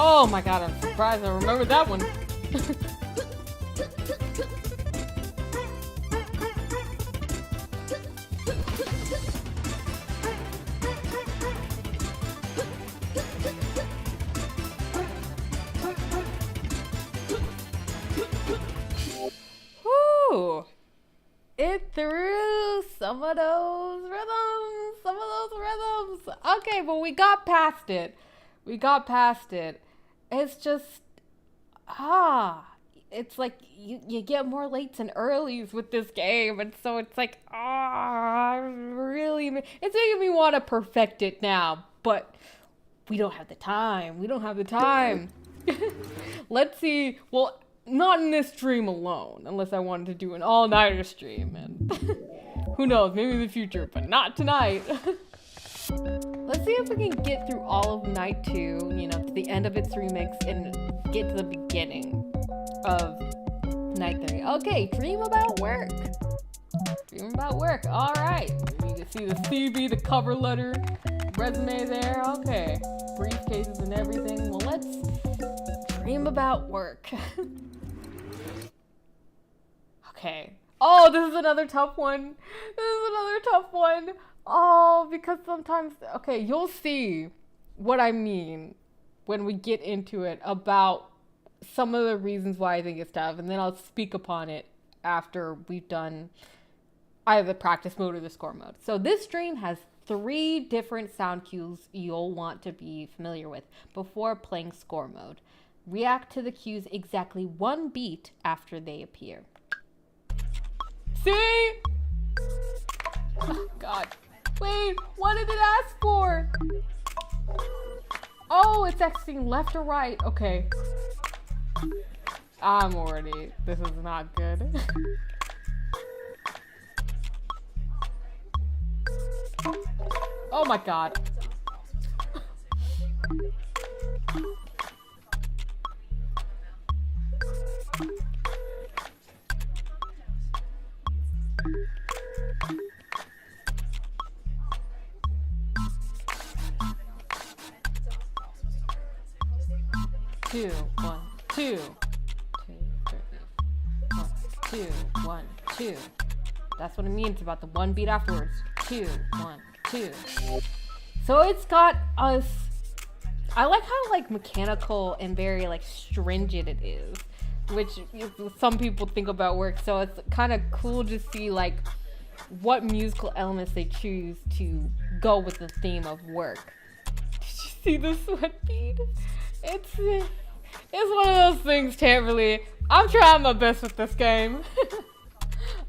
Oh my god, I'm surprised I remember that one. Whew. It threw some of those rhythms. Okay, but we got past it. It's just, it's like you get more lates and earlies with this game. And so it's like, it's making me want to perfect it now. But we don't have the time. Let's see. Well, not in this stream alone, unless I wanted to do an all-nighter stream. And who knows, maybe in the future, but not tonight. Let's see if we can get through all of night 2, to the end of its remix and get to the beginning of night 3. Okay, dream about work. All right. You can see the CV, the cover letter, resume there. Okay, briefcases and everything. Well, let's dream about work. Okay. Oh, this is another tough one. Oh, because sometimes, okay, you'll see what I mean when we get into it about some of the reasons why I think it's tough, and then I'll speak upon it after we've done either the practice mode or the score mode. So this stream has 3 different sound cues you'll want to be familiar with before playing score mode. React to the cues exactly 1 beat after they appear. See? Oh, God. Wait, what did it ask for? Oh, it's asking left or right. Okay. This is not good. Oh my God. Two, one, two. 2, 1, 2. That's what it means about the one beat afterwards. 2, 1, 2. So it's got us. I like how like mechanical and very like stringent it is, which some people think about work. So it's kind of cool to see like what musical elements they choose to go with the theme of work. Did you see the sweat bead? It's one of those things, Tamberly. I'm trying my best with this game.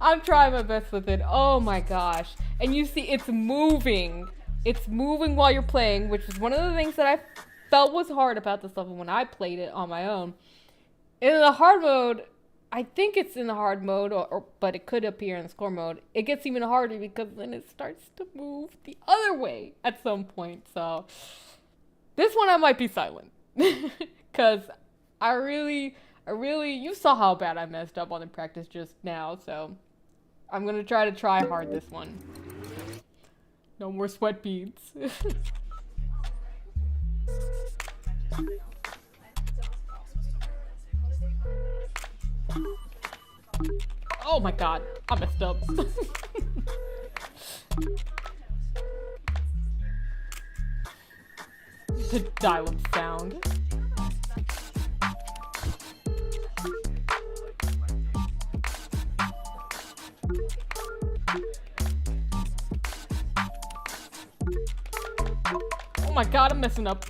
I'm trying my best with it. Oh my gosh. And you see it's moving. It's moving while you're playing, which is one of the things that I felt was hard about this level when I played it on my own. In the hard mode, I think it's in the hard mode, but it could appear in the score mode. It gets even harder because then it starts to move the other way at some point. So this one I might be silent. Because I really, you saw how bad I messed up on the practice just now, so I'm gonna try hard this one. No more sweat beads. Oh my God, I messed up. The dial-up sound. Oh my God, I'm messing up.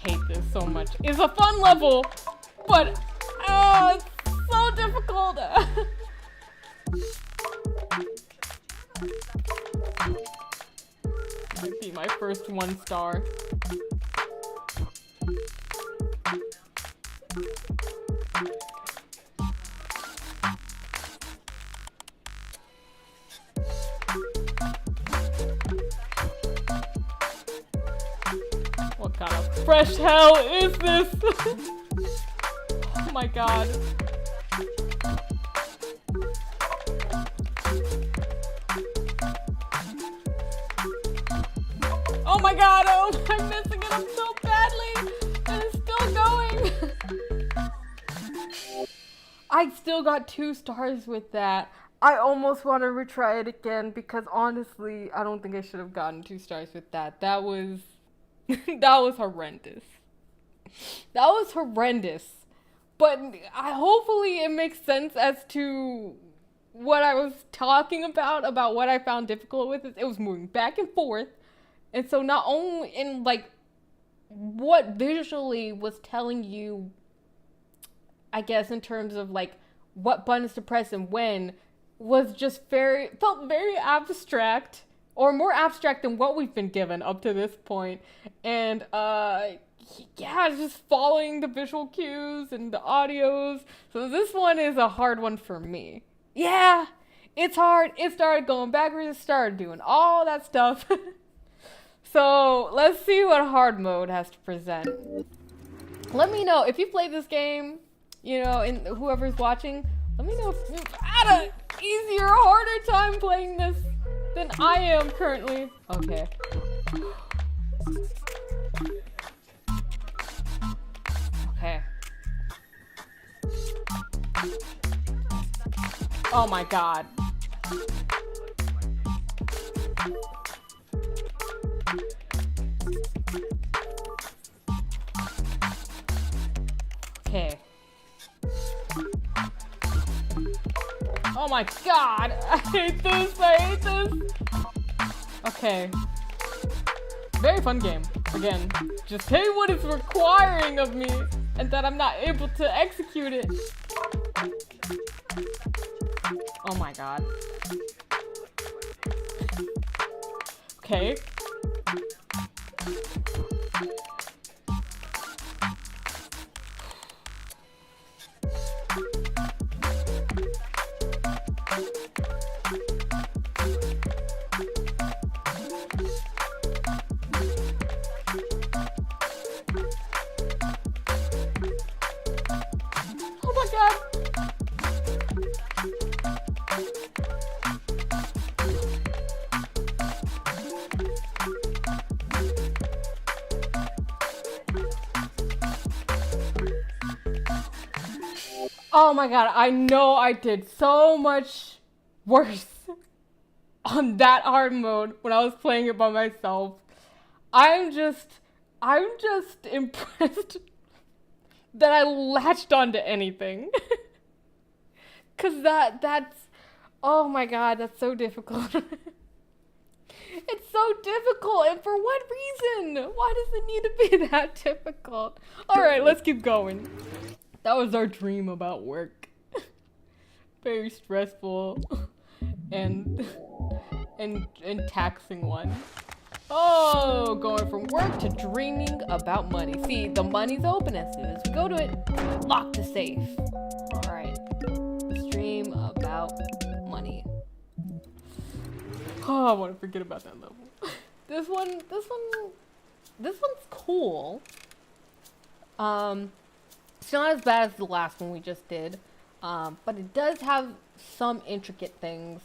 Hate this so much. It's a fun level, but oh, it's so difficult. Might be my first 1 star. What kind of fresh hell is this? Oh my God. Oh my God, oh, I'm messing it up so badly. And it's still going. I still got 2 stars with that. I almost want to retry it again because honestly, I don't think I should have gotten 2 stars with that. That was that was horrendous. That was horrendous. But hopefully it makes sense as to what I was talking about what I found difficult with it. It was moving back and forth. And so not only in like what visually was telling you, I guess in terms of like what buttons to press and when, was just felt very abstract, or more abstract than what we've been given up to this point. And yeah, just following the visual cues and the audios. So this one is a hard one for me. Yeah, it's hard. It started going backwards. It started doing all that stuff. So let's see what hard mode has to present. Let me know if you played this game, you know, and whoever's watching, let me know if you've had an easier or harder time playing this than I am currently. Okay. Okay. Oh my God. Okay. Oh my God, I hate this, I hate this. Okay. Very fun game. Again, just tell you what it's requiring of me and that I'm not able to execute it. Oh my god. Okay. Oh my god. Oh my god, I know I did so much worse on that hard mode when I was playing it by myself. I'm just impressed that I latched onto anything. Cause that's, oh my god, that's so difficult. It's so difficult, and for what reason? Why does it need to be that difficult? Alright, let's keep going. That was our dream about work. Very stressful and taxing one. Oh, going from work to dreaming about money. See, the money's open as soon as we go to it. Lock the safe. Alright. Dream about money. Oh, I want to forget about that level. This one's cool. It's not as bad as the last one we just did, but it does have some intricate things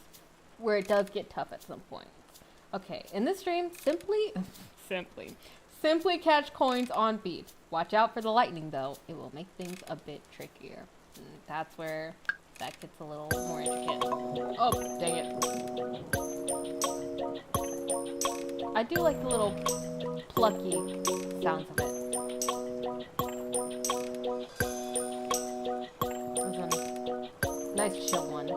where it does get tough at some point. Okay, in this stream, simply catch coins on beat. Watch out for the lightning, though. It will make things a bit trickier. And that's where that gets a little more intricate. Oh, dang it. I do like the little plucky sounds of it. Nice chill one.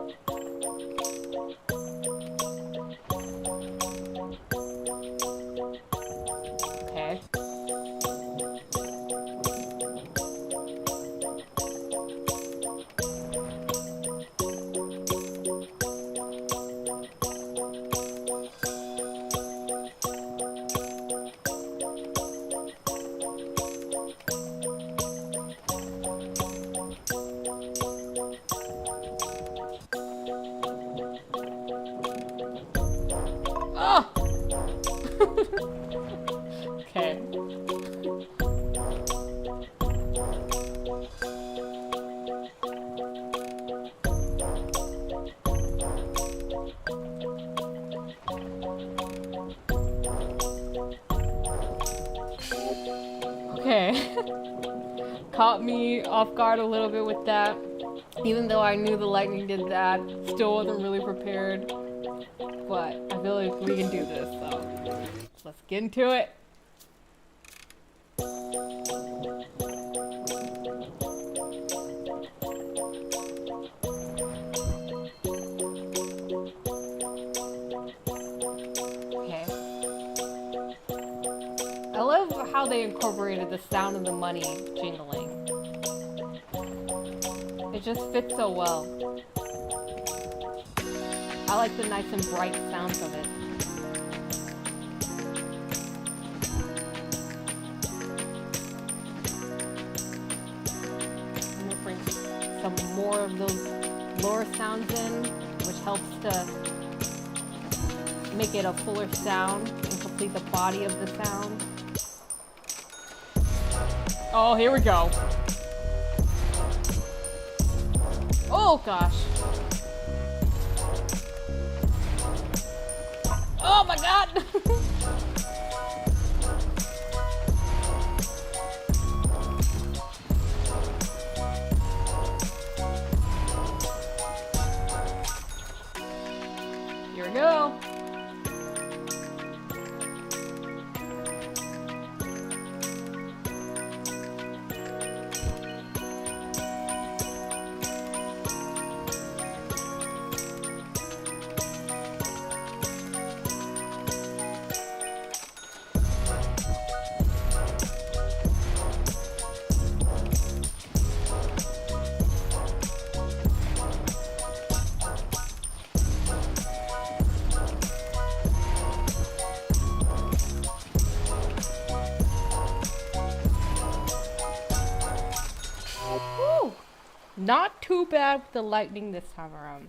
Okay. Okay. Okay. Caught me off guard a little bit with that. Even though I knew the lightning did that, still wasn't really prepared. But I feel like we can do this, so let's get into it. Okay. I love how they incorporated the sound of the money jingling. It just fits so well. I like the nice and bright sounds of it. I'm gonna bring some more of those lower sounds in, which helps to make it a fuller sound and complete the body of the sound. Oh, here we go. Oh gosh. Oh my god! Here we go. not too bad with the lightning this time around.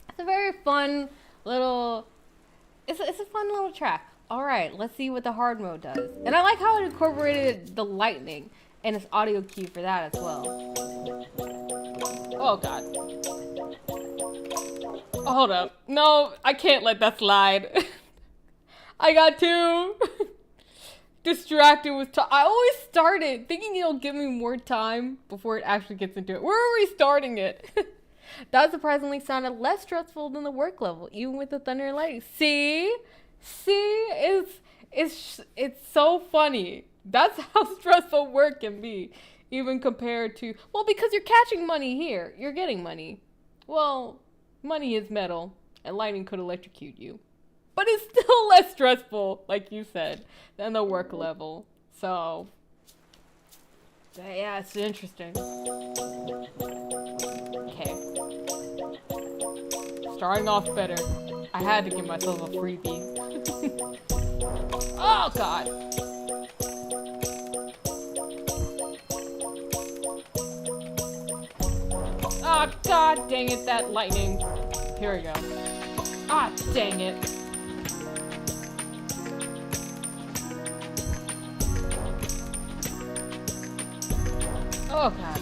It's a very fun little, it's a fun little track. All right, let's see what the hard mode does. And I like how it incorporated the lightning and its audio cue for that as well. Oh God. Oh, hold up. No, I can't let that slide. I got too distracted with I always start it thinking it'll give me more time before it actually gets into it. Where are we starting it? That surprisingly sounded less stressful than the work level, even with the thunder and lightning. See, it's so funny. That's how stressful work can be, even compared to, well, because you're catching money here, you're getting money. Well, money is metal, and lightning could electrocute you. But it's still less stressful, like you said, than the work level. So, yeah, it's interesting. Okay. Starting off better. I had to give myself a freebie. Oh, God. Oh, God dang it, that lightning. Here we go. Ah, dang it. Oh, God.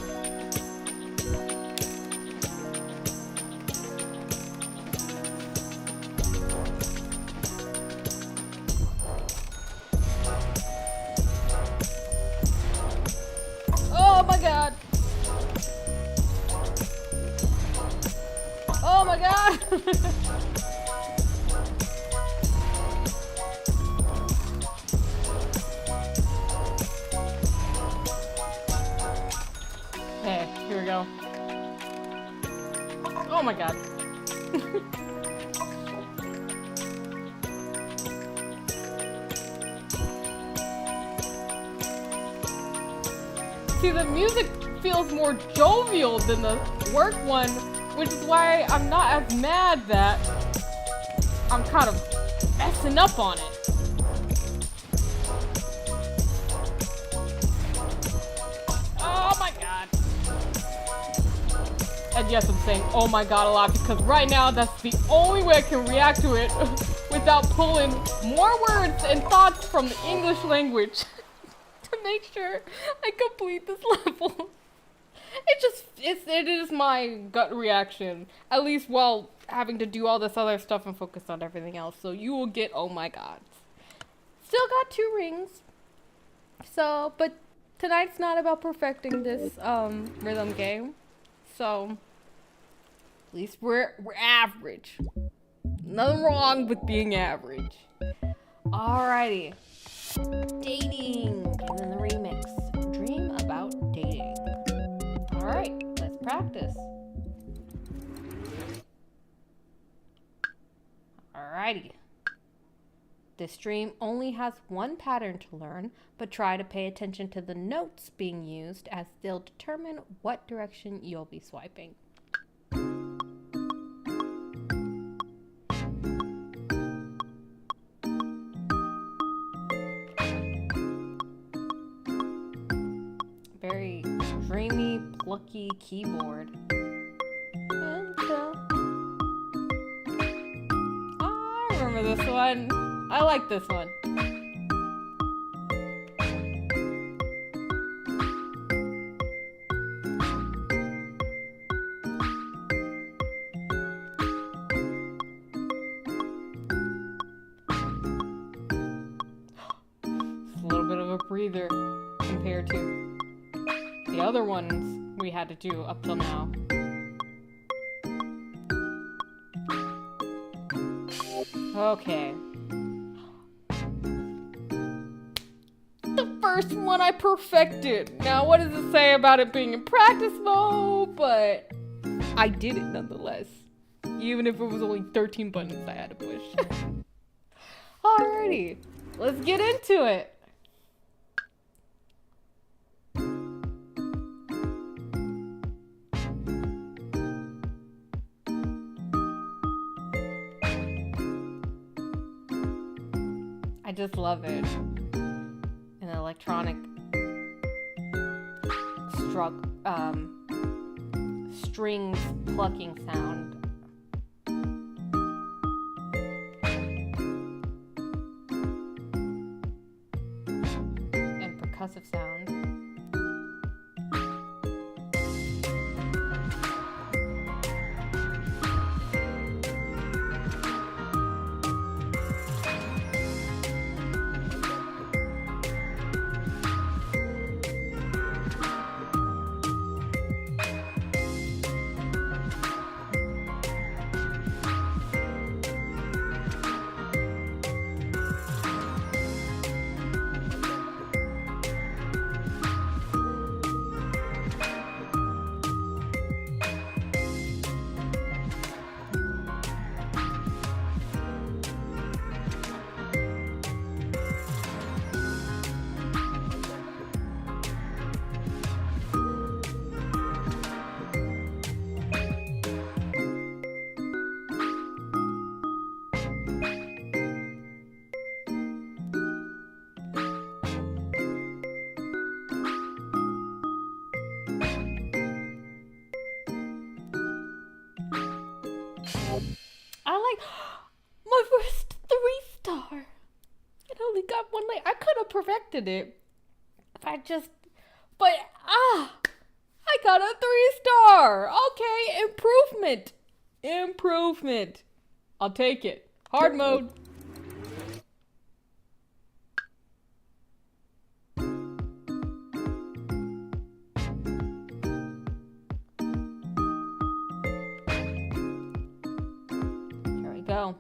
Oh, my God. Oh, my God. Okay, here we go. Oh my God. See, the music feels more jovial than the work one, which is why I'm not as mad that I'm kind of messing up on it. And yes, I'm saying oh my God a lot because right now that's the only way I can react to it without pulling more words and thoughts from the English language to make sure I complete this level. It is my gut reaction, at least while having to do all this other stuff and focus on everything else. So you will get oh my God. Still got 2 rings. So, but tonight's not about perfecting this rhythm game. So, at least we're average. Nothing wrong with being average. Alrighty. Dating. And then the remix. Dream about dating. Alright, let's practice. Alrighty. This stream only has one pattern to learn, but try to pay attention to the notes being used as they'll determine what direction you'll be swiping. Very dreamy, plucky keyboard. And, I remember this one. I like this one. It's a little bit of a breather compared to the other ones we had to do up till now. Okay. The first one I perfected. Now, what does it say about it being in practice mode? But I did it nonetheless. Even if it was only 13 buttons I had to push. Alrighty. Let's get into it. I just love it. An strings plucking sound. And percussive sound. I like my first 3-star. It only got one light. I could have perfected it if but I got a 3-star. Okay, improvement. I'll take it. Hard mode. Go.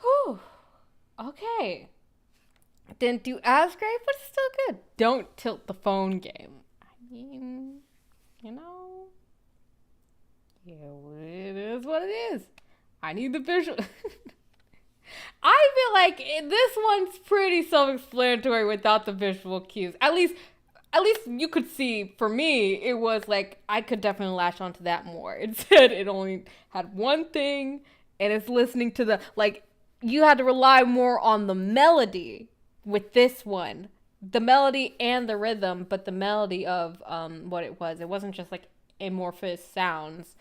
Whew. Okay. Didn't do as great, but still good. Don't tilt the phone game. I mean, you know, yeah, it is what it is. I need the visual. I feel like this one's pretty self-explanatory without the visual cues. At least you could see, for me, it was like, I could definitely latch onto that more. It said it only had one thing, and it's listening to the, like, you had to rely more on the melody with this one. The melody and the rhythm, but the melody of what it was. It wasn't just, like, amorphous sounds.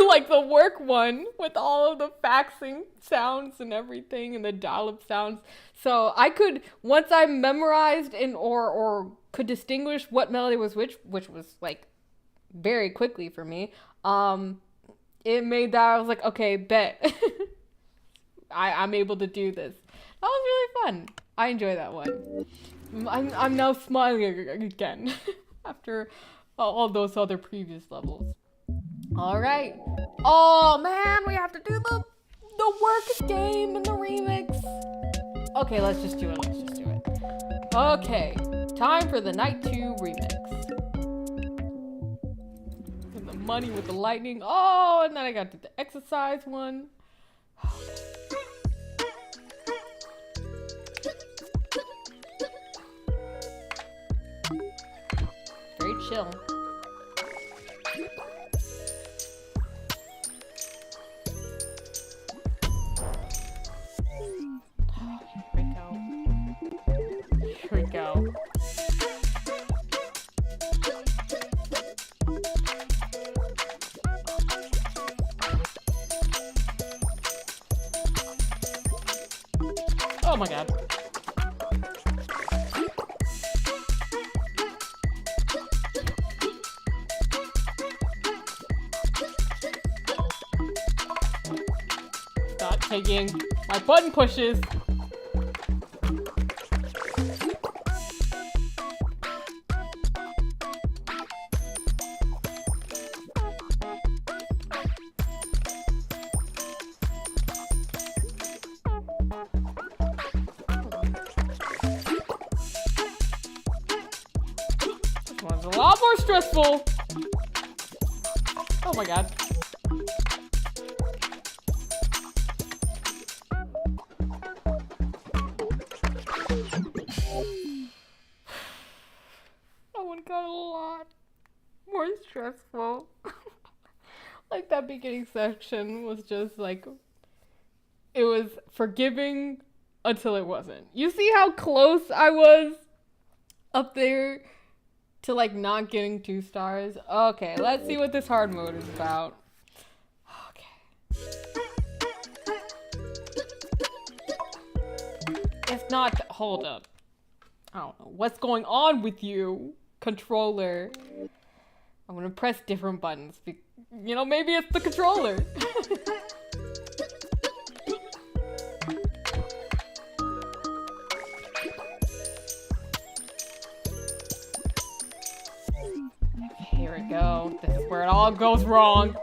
Like the work one with all of the faxing sounds and everything and the dial-up sounds. So I could, once I memorized or could distinguish what melody was which was like very quickly for me, it made that I was like, okay, bet. I'm able to do this. That was really fun. I enjoy that one. I'm now smiling again after all those other previous levels. All right. Oh man, we have to do the work game and the remix. Okay, let's just do it. Okay, time for the Night 2 remix. And the money with the lightning. Oh, and then I got to do the exercise one. Very chill. Here we go. Oh my god. Stop taking my button pushes. A lot more stressful. Oh my god. That one got a lot more stressful. Like that beginning section was just like, it was forgiving until it wasn't. You see how close I was up there to like not getting 2 stars? Okay, let's see what this hard mode is about. Okay. It's not, hold up. I don't know what's going on with you, controller. I'm gonna press different buttons. You know, maybe it's the controller. Here we go. This is where it all goes wrong.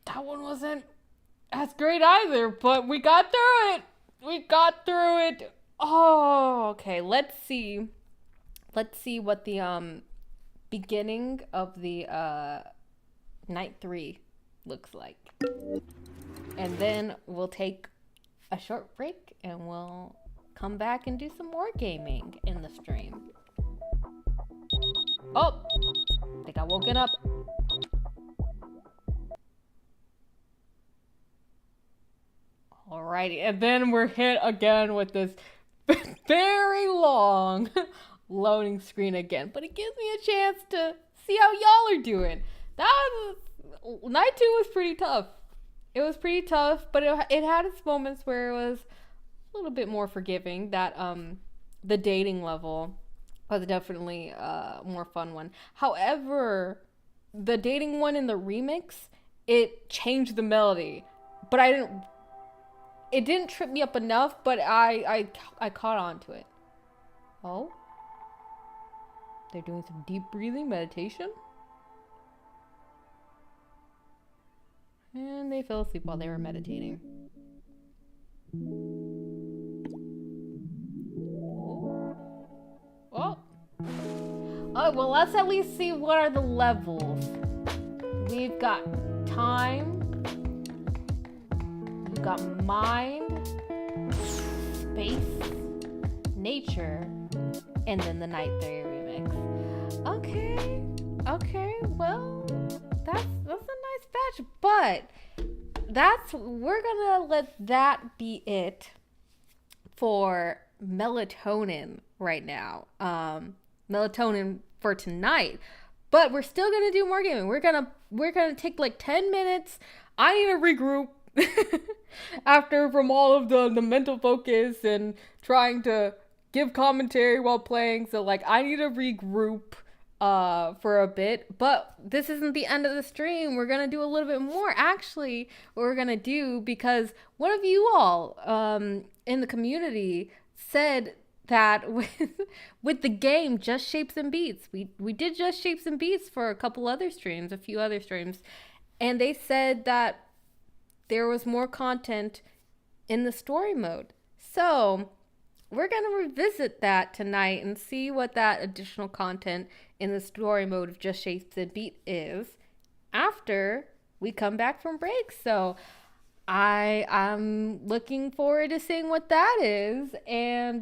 That one wasn't as great either, but we got through it. We got through it. Oh, okay. Let's see what the beginning of the night 3 looks like. And then we'll take a short break and we'll come back and do some more gaming in the stream. Oh, I think I woken up. Alrighty, and then we're hit again with this very long loading screen again. But it gives me a chance to see how y'all are doing. Night 2 was pretty tough. It was pretty tough, but it had its moments where it was a little bit more forgiving. That the dating level was definitely a more fun one. However, the dating one in the remix, it changed the melody, but it didn't trip me up enough, but I caught on to it. Oh? They're doing some deep breathing meditation? And they fell asleep while they were meditating. Oh. Oh, well, let's at least see what are the levels. We've got time. We've got mind, space, nature, and then the Night 3 remix. Okay, well, that's a nice batch, but we're gonna let that be it for Melatonin right now. Melatonin for tonight, but we're still gonna do more gaming. We're gonna take like 10 minutes. I need to regroup. From all of the mental focus and trying to give commentary while playing, so like I need to regroup for a bit, but this isn't the end of the stream. We're gonna do a little bit more. Actually, what we're gonna do, because one of you all in the community said that with the game Just Shapes and Beats, we did Just Shapes and Beats for a couple other streams, a few other streams, and they said that there was more content in the story mode. So we're going to revisit that tonight and see what that additional content in the story mode of Just Shapes and Beat is after we come back from break. So I'm looking forward to seeing what that is and,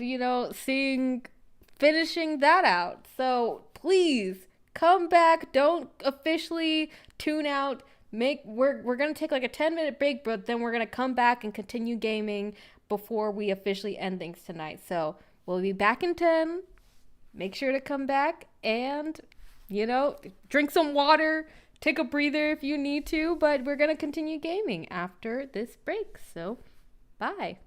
finishing that out. So please come back. Don't officially tune out. We're gonna take like a 10-minute break, but then we're gonna come back and continue gaming before we officially end things tonight. So we'll be back in 10. Make sure to come back and, drink some water, take a breather if you need to, but we're going to continue gaming after this break. So, bye.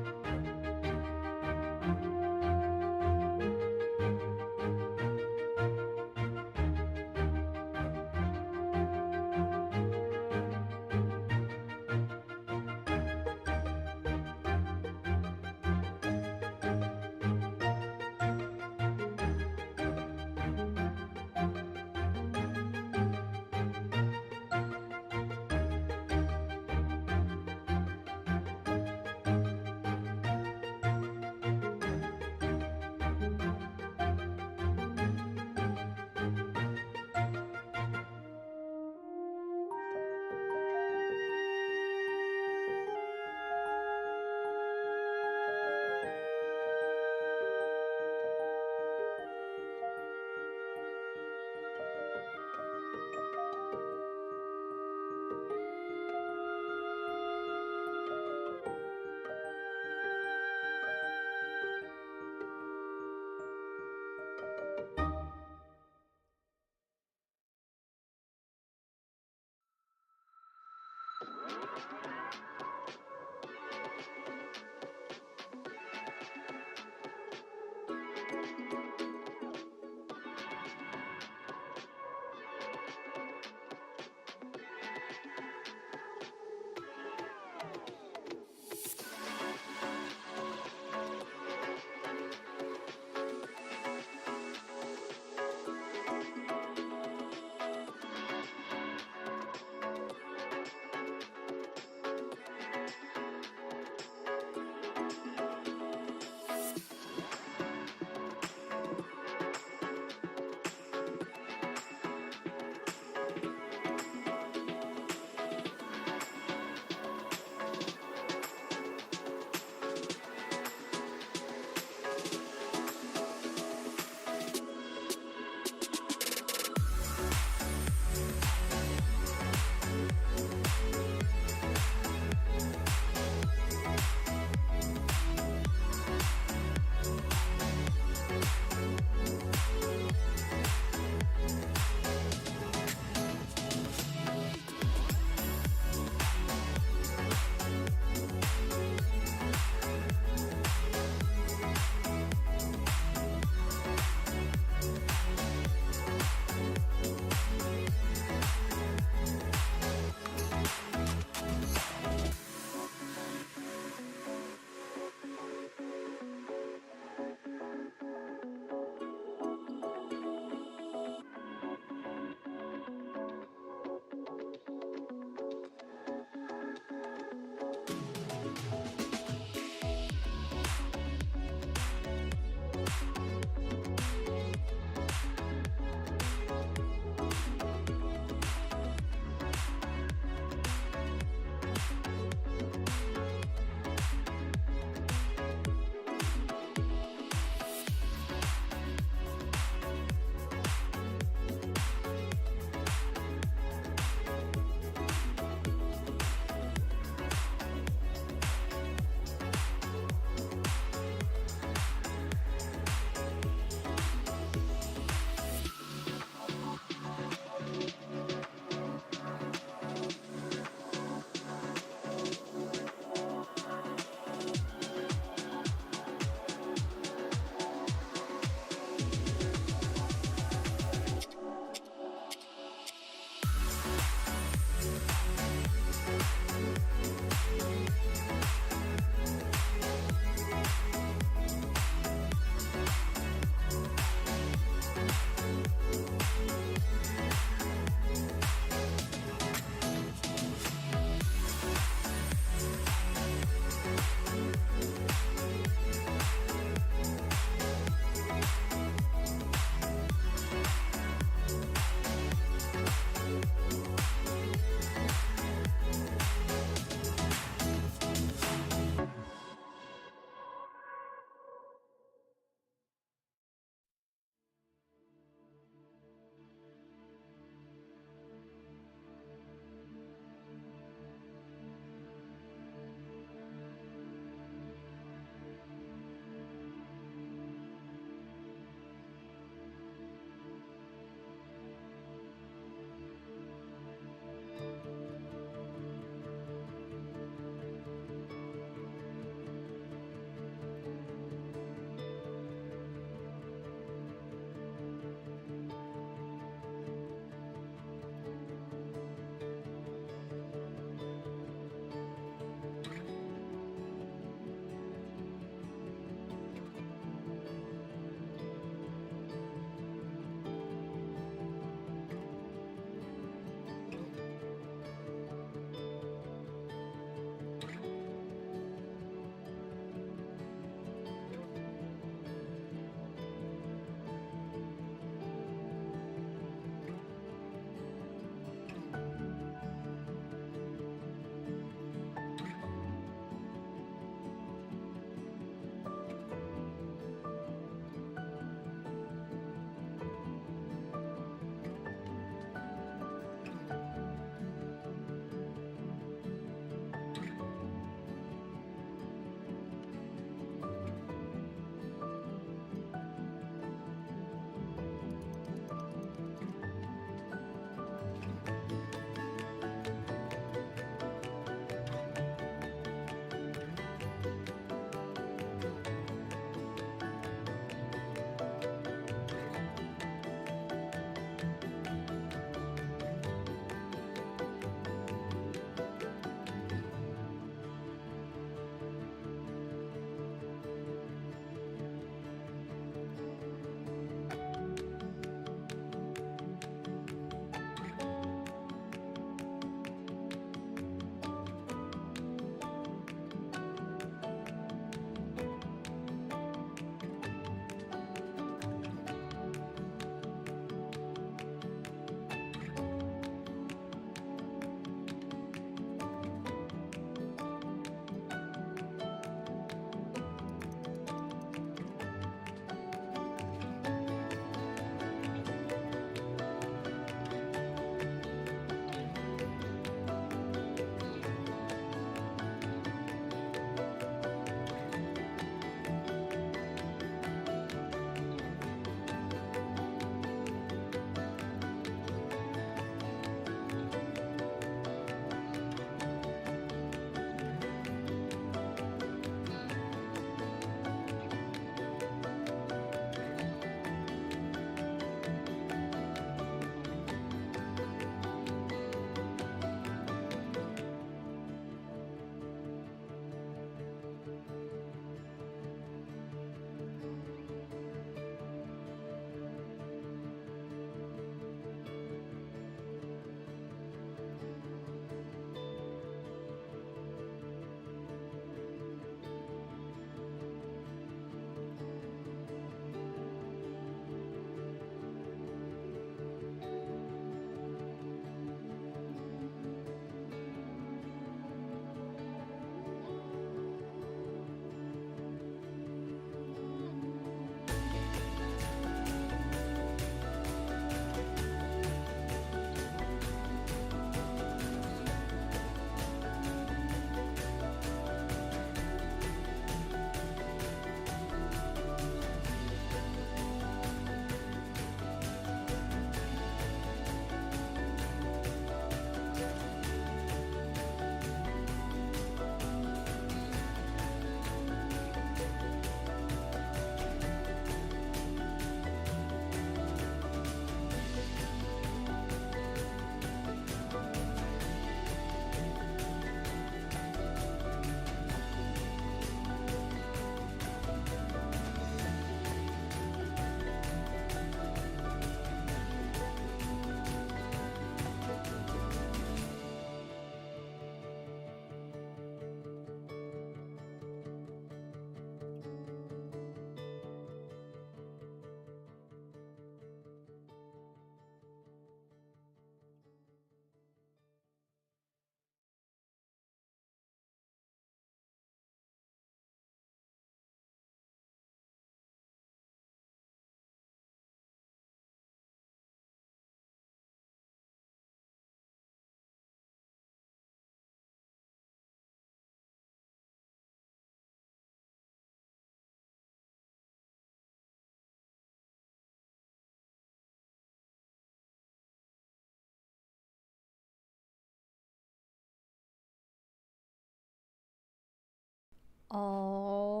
Alrighty.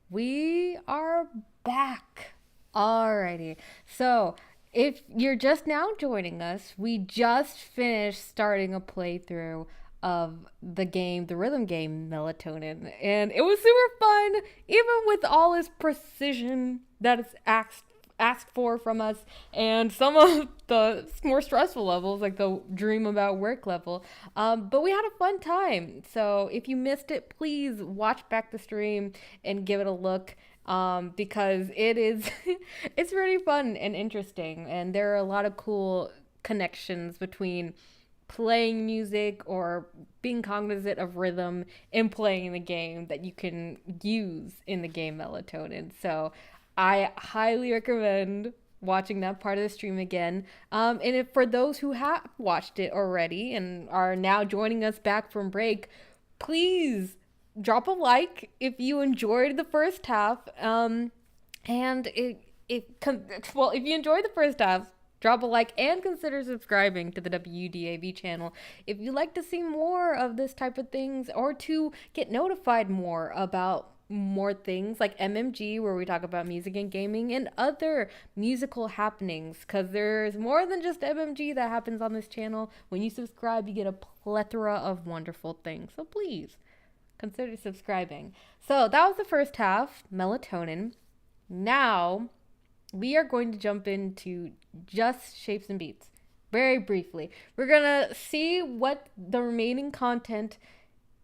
We are back. Alrighty. So, if you're just now joining us, we just finished starting a playthrough of the game, the rhythm game Melatonin. And it was super fun, even with all this precision that is asked for from us, and some of the more stressful levels, like the dream about work level. But we had a fun time. So if you missed it, please watch back the stream and give it a look, because it is it's really fun and interesting, and there are a lot of cool connections between playing music or being cognizant of rhythm in playing the game that you can use in the game Melatonin. So I highly recommend watching that part of the stream again. And if, for those who have watched it already and are now joining us back from break, please drop a like if you enjoyed the first half. And if you enjoyed the first half, drop a like and consider subscribing to the WDAV channel if you'd like to see more of this type of things, or to get notified more about more things like MMG, where we talk about music and gaming and other musical happenings, because there's more than just MMG that happens on this channel. When you subscribe, you get a plethora of wonderful things, so please consider subscribing. So that was the first half, Melatonin. Now we are going to jump into just shapes and beats very briefly. We're gonna see what the remaining content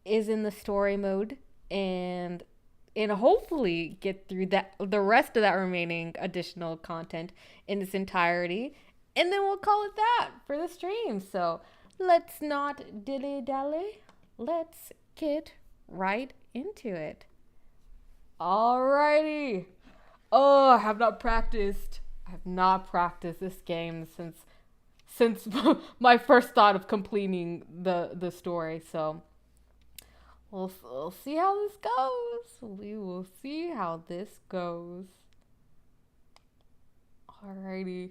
is in the story mode, and hopefully get through the rest of that remaining additional content in its entirety, and then we'll call it that for the stream. So let's not dilly-dally. Let's get right into it. Alrighty. Oh, I have not practiced this game since my first thought of completing the story. So we'll see how this goes. We will see how this goes. Alrighty.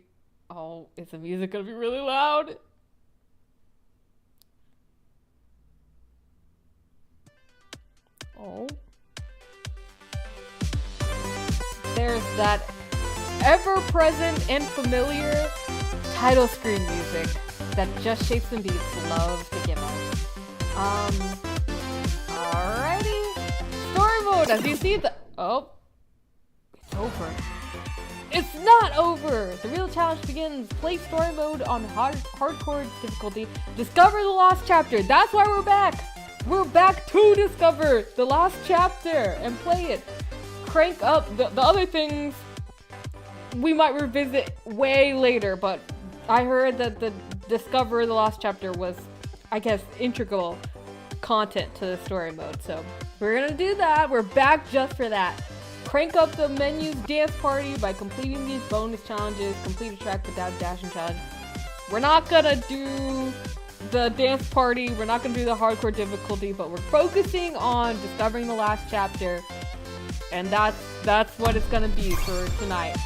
Oh, is the music gonna be really loud? Oh. There's that ever-present and familiar title screen music that Just Shapes and Beats loves to give us. Alrighty. Story mode, as you see oh, it's over. It's not over! The real challenge begins. Play story mode on hardcore difficulty. Discover the last chapter. That's why we're back! We're back to discover the last chapter and play it. Crank up the other things we might revisit way later, but I heard that the discover the last chapter was, I guess, integral content to the story mode, so we're gonna do that. We're back just for that. Crank up the menu's dance party by completing these bonus challenges. Complete a track without dashing challenge. We're not gonna do the dance party, we're not gonna do the hardcore difficulty, but we're focusing on discovering the last chapter. And that's what it's gonna be for tonight.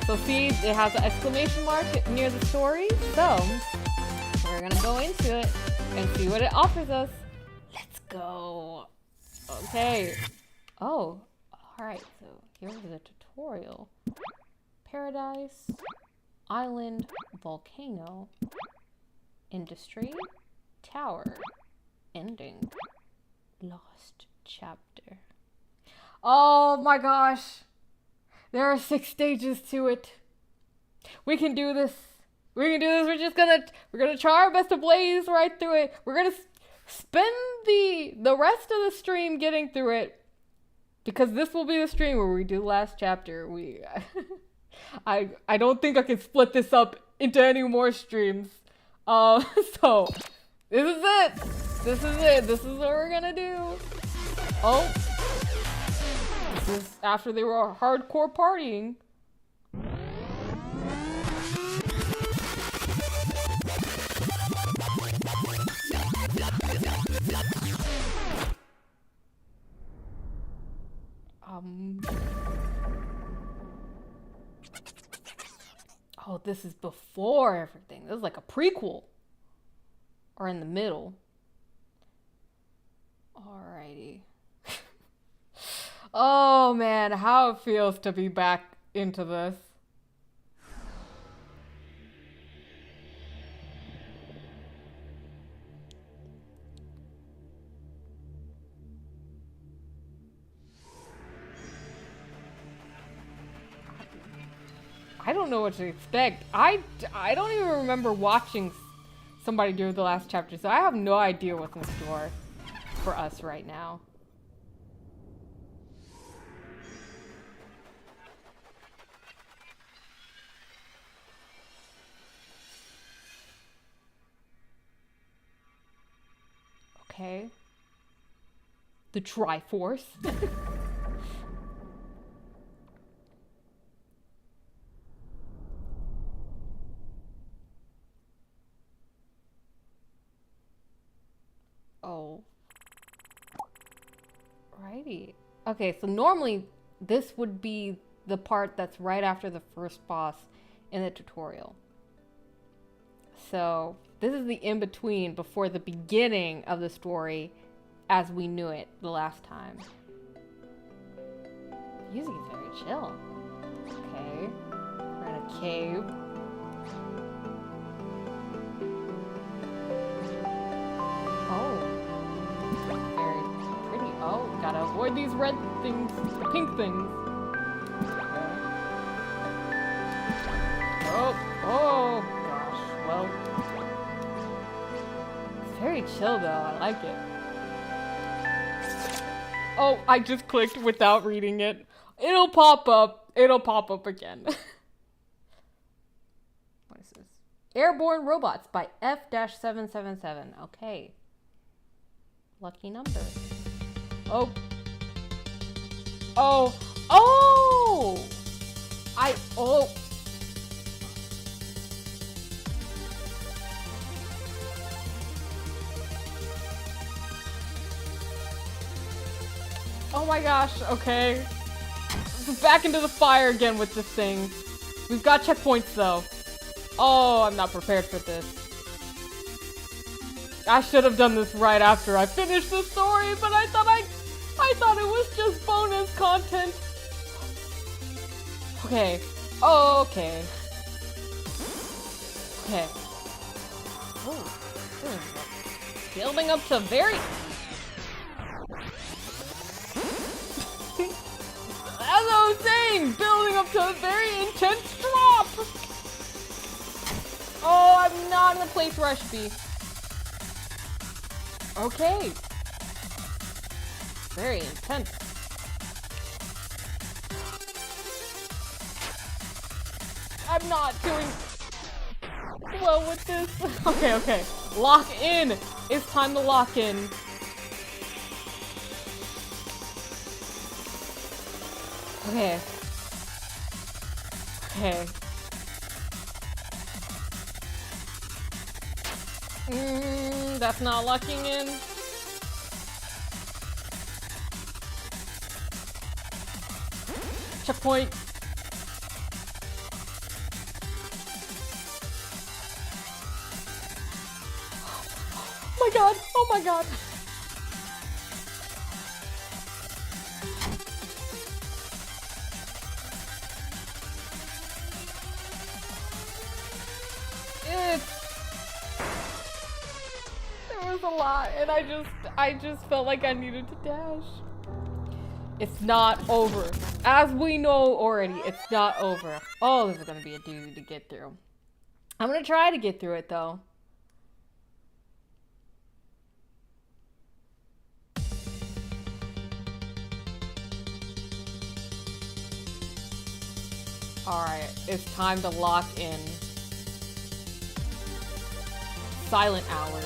So see, it has an exclamation mark near the story. So we're gonna go into it and see what it offers us. Let's go. Okay. Oh, alright, so here's the tutorial. Paradise, island, volcano, industry, tower, ending, lost chapter. Oh my gosh. There are 6 stages to it. We can do this. We're just we're gonna try our best to blaze right through it. We're gonna spend the rest of the stream getting through it, because this will be the stream where we do the last chapter. I don't think I can split this up into any more streams. So this is it. This is what we're gonna do. Oh. This is after they were hardcore partying. Oh, this is before everything. This is like a prequel. Or in the middle. Alrighty. Oh man, how it feels to be back into this. I don't know what to expect. I don't even remember watching somebody do the last chapter, so I have no idea what's in store for us right now. Okay. The Triforce. Oh. Righty. Okay, so normally this would be the part that's right after the first boss in the tutorial. So this is the in-between before the beginning of the story as we knew it the last time. Music is very chill. Okay. We're in a cave. Oh. Very pretty. Oh, gotta avoid these red things, pink things. Okay. Oh gosh. Well, it's very chill though. I like it. Oh, I just clicked without reading it. It'll pop up. It'll pop up again. What is this? Airborne Robots by F-777. Okay. Lucky number. Oh. Oh. Oh! Oh. Oh my gosh, okay. Back into the fire again with this thing. We've got checkpoints though. Oh, I'm not prepared for this. I should have done this right after I finished the story, but I thought it was just bonus content. Okay. Oh, okay. Okay. Oh, building up to very... As I was saying, building up to a very intense drop. Oh, I'm not in the place where I should be. Okay. Very intense. I'm not doing well with this. Okay. Lock in. It's time to lock in. Okay. That's not locking in. Checkpoint. Oh my god. There was a lot, and I just felt like I needed to dash. It's not over. As we know already, it's not over. Oh, this is gonna be a doozy to get through. I'm gonna try to get through it though. Alright, it's time to lock in. Silent hours.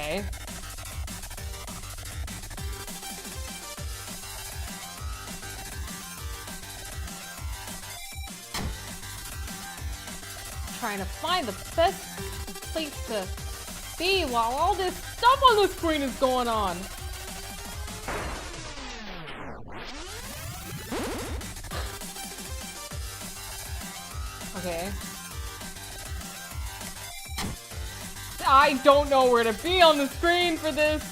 Okay. Trying to find the best place to be while all this stuff on the screen is going on. Okay. I don't know where to be on the screen for this.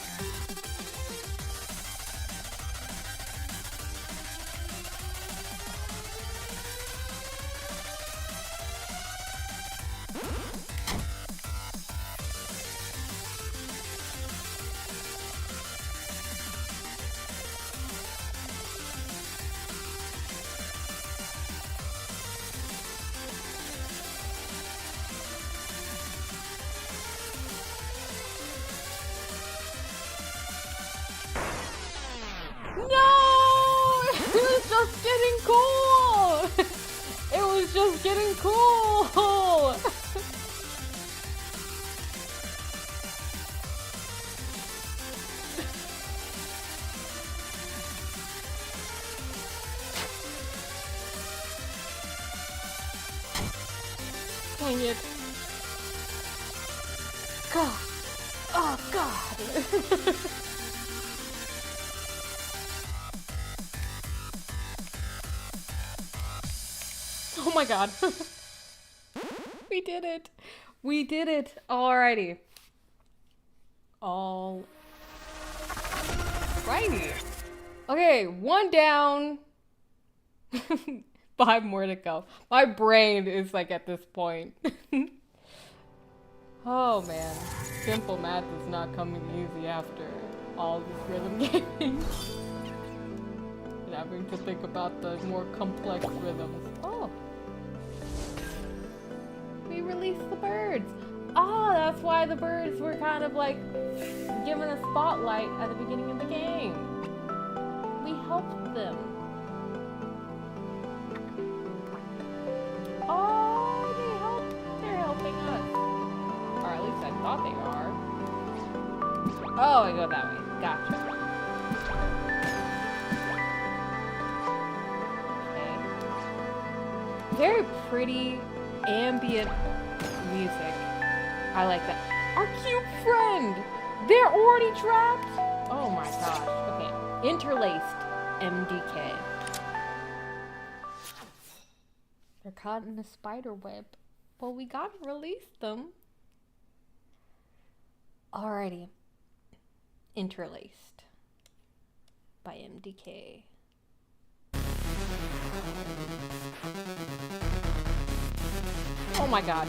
No! It was just getting cool! It was just getting cool! Dang it. God. Oh, God. Oh my god. We did it. We did it. Alrighty. Alrighty. Okay, one down. 5 more to go. My brain is like at this point. Oh man. Simple math is not coming easy after all this rhythm gaming. And having to think about the more complex rhythms. Oh. We released the birds. Oh, that's why the birds were kind of like given a spotlight at the beginning of the game. We helped them. Oh, they're helping us. Or at least I thought they are. Oh, I go that way. Gotcha. Okay. Very pretty ambient music. I like that. Our cute friend! They're already trapped? Oh my gosh. Okay. Interlaced MDK. They're caught in a spider web. Well, we gotta release them. Alrighty. Interlaced by MDK. Oh my god.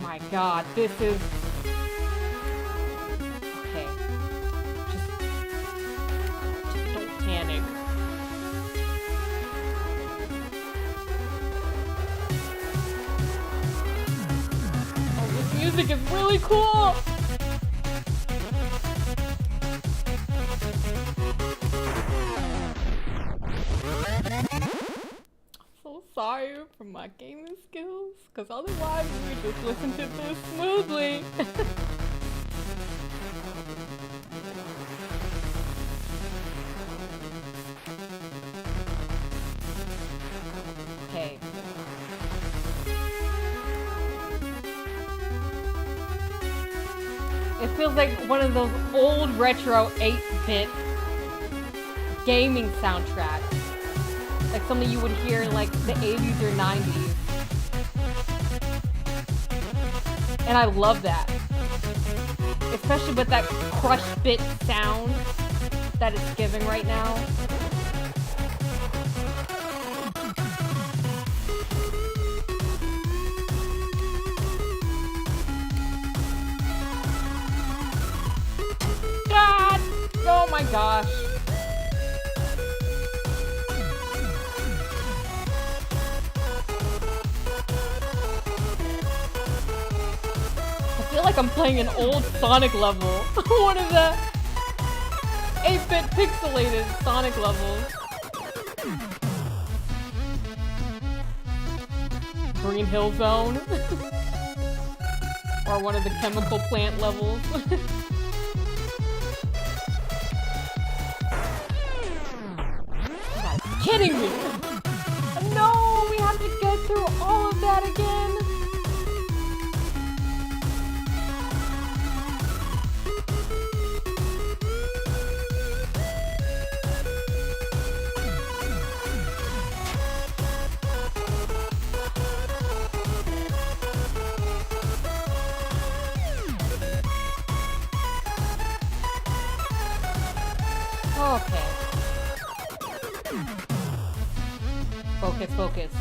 My god, this is... Okay. Just don't panic. Oh, this music is really cool! Sorry for my gaming skills, because otherwise we would just listen to this smoothly. Okay. It feels like one of those old retro 8-bit gaming soundtracks. Like something you would hear in like the 80s or 90s. And I love that. Especially with that crush bit sound that it's giving right now. God! Oh my gosh. I feel like I'm playing an old Sonic level. One of the 8-bit pixelated Sonic levels. Green Hill Zone. Or one of the chemical plant levels. You gotta be kidding me! No, we have to get through all of that again. Okay. Focus, focus.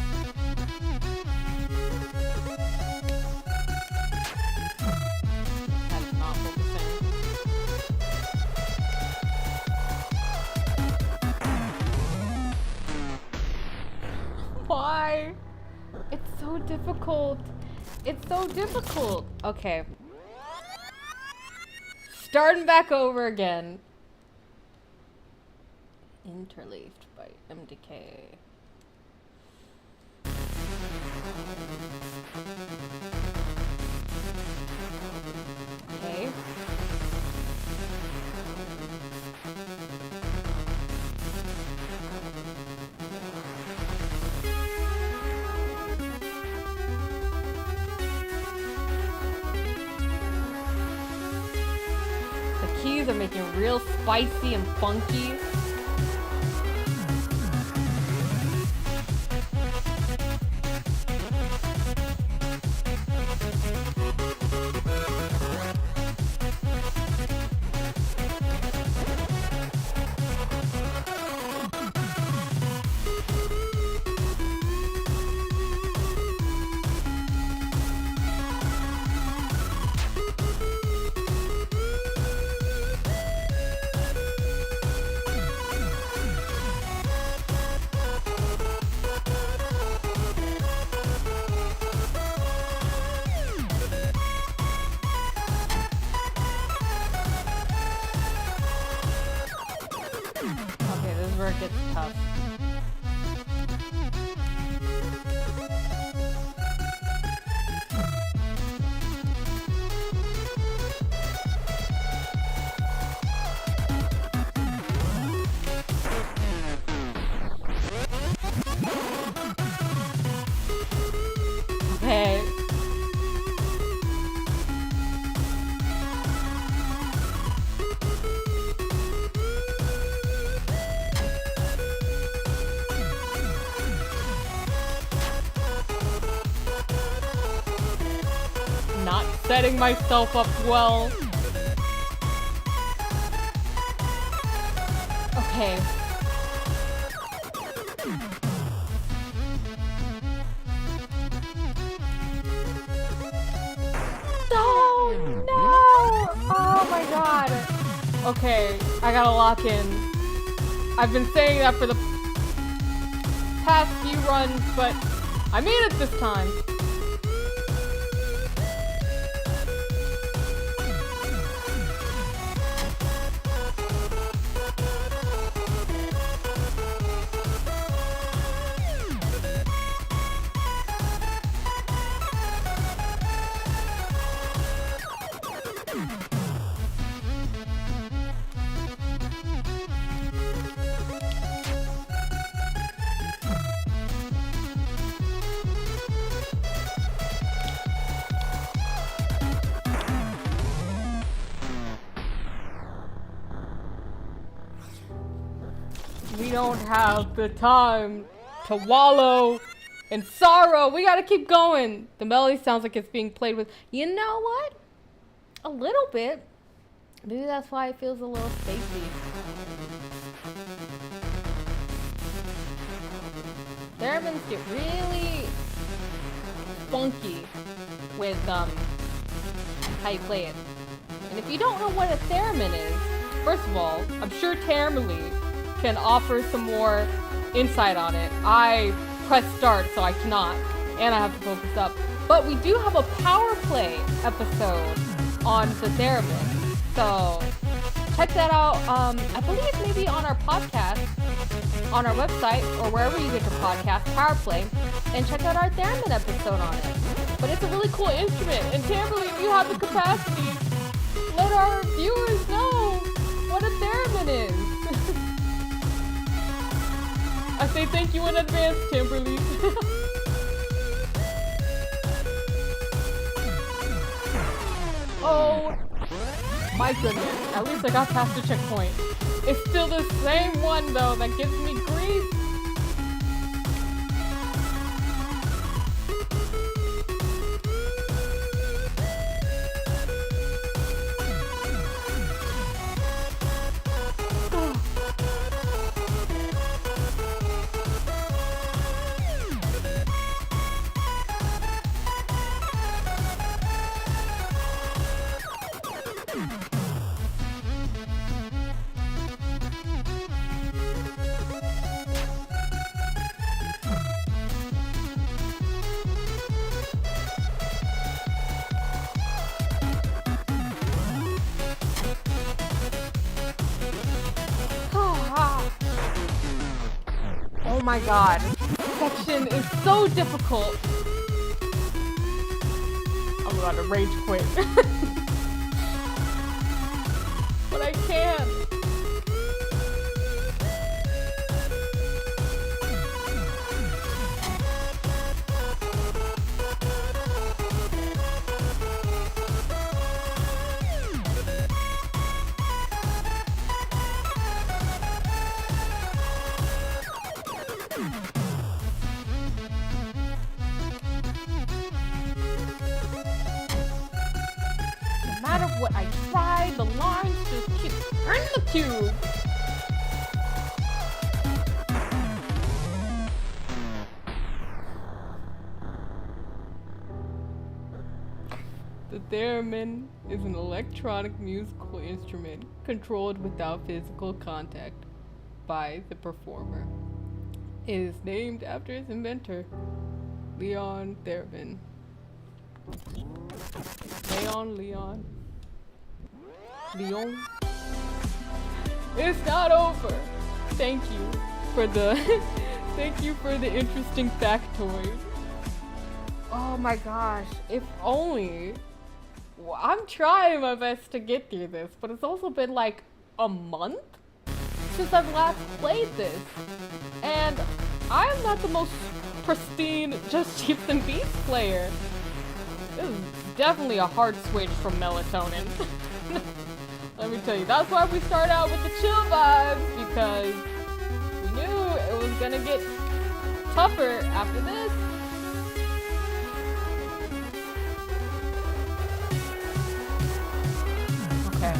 That is not focusing. Why? It's so difficult. It's so difficult. Okay. Starting back over again. Interleaved by MDK. Okay. The keys are making it real spicy and funky. Where it gets tough. Okay. Not setting myself up well. Okay. No! Oh my god. Okay, I gotta lock in. I've been saying that for the past few runs, but I made it this time. We don't have the time to wallow in sorrow. We gotta keep going. The melody sounds like it's being played with. You know what? A little bit. Maybe that's why it feels a little spacey. Theremins get really funky with how you play it. And if you don't know what a theremin is, first of all, I'm sure Tamberly can offer some more insight on it. I pressed start, so I cannot, and I have to focus up. But we do have a power play episode on the theremin, so check that out. I believe maybe on our podcast on our website or wherever you get your podcast, PowerPlay, and check out our theremin episode on it. But it's a really cool instrument, and Tamberly, if you have the capacity, let our viewers know what a theremin is. I say thank you in advance, Tamberly. Oh my goodness, at least I got past the checkpoint. It's still the same one though that gives me grief. Oh my god, this section is so difficult. I'm about to rage quit. But I can't. No matter what I try, the lines just keep turning the cube. The theremin is an electronic musical instrument controlled without physical contact by the performer. It is named after its inventor, Leon Theremin. Leon. It's not over. Thank you for the thank you for the interesting factoid. Oh my gosh, if only. Well, I'm trying my best to get through this, but it's also been like a month since I've last played this. And I'm not the most pristine Just Chips and Beats player. This is definitely a hard switch from Melatonin. Let me tell you, that's why we start out with the chill vibes, because we knew it was gonna get tougher after this. Okay.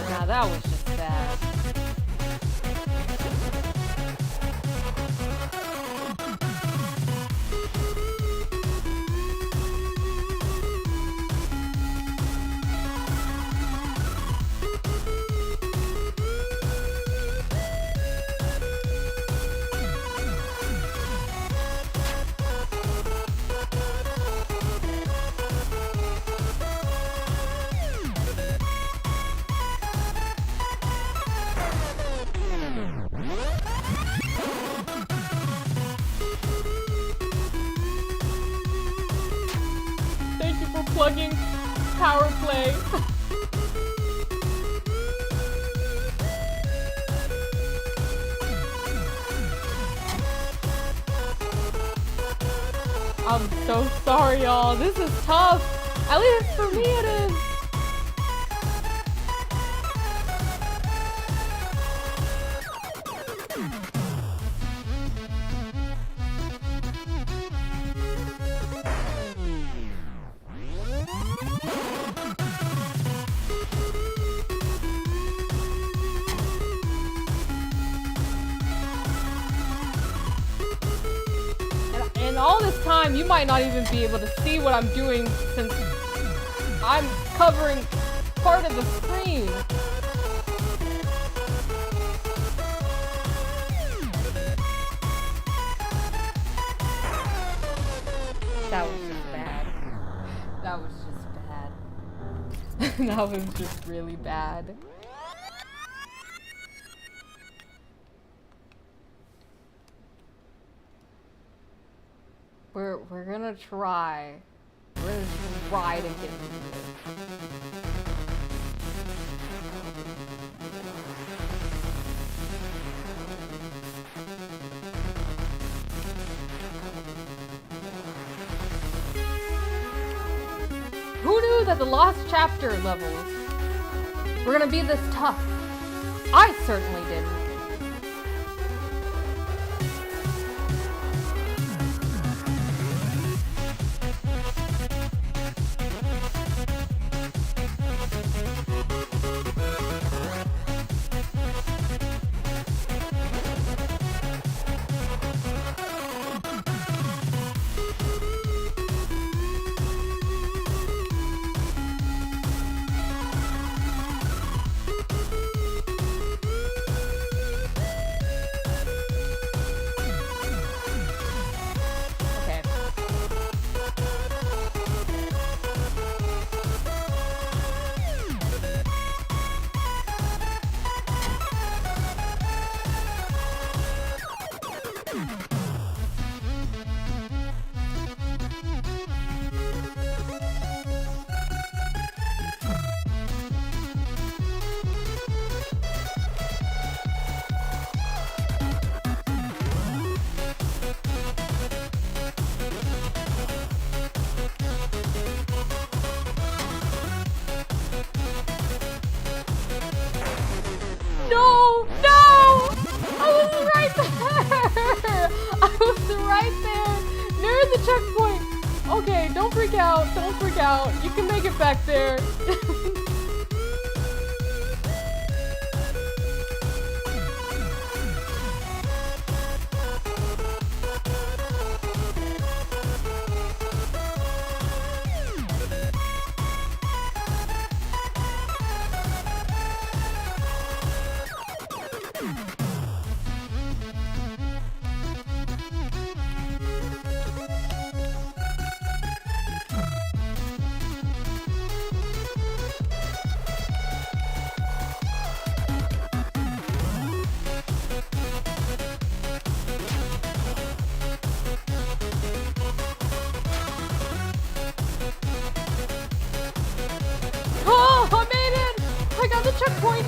Now that was just bad. Thank you for plugging power play. I'm so sorry, y'all. This is tough. At least for me it is. And all this time, you might not even be able to see what I'm doing since I'm covering part of the screen. That was just bad. That was just bad. That was just really bad. We're gonna try. We're gonna try to get through this. Who knew that the Lost Chapter levels were gonna be this tough? I certainly didn't. No! No! I was right there! I was right there! Near the checkpoint! Okay, don't freak out. Don't freak out. You can make it back there. Oh, I made it! I got the checkpoint!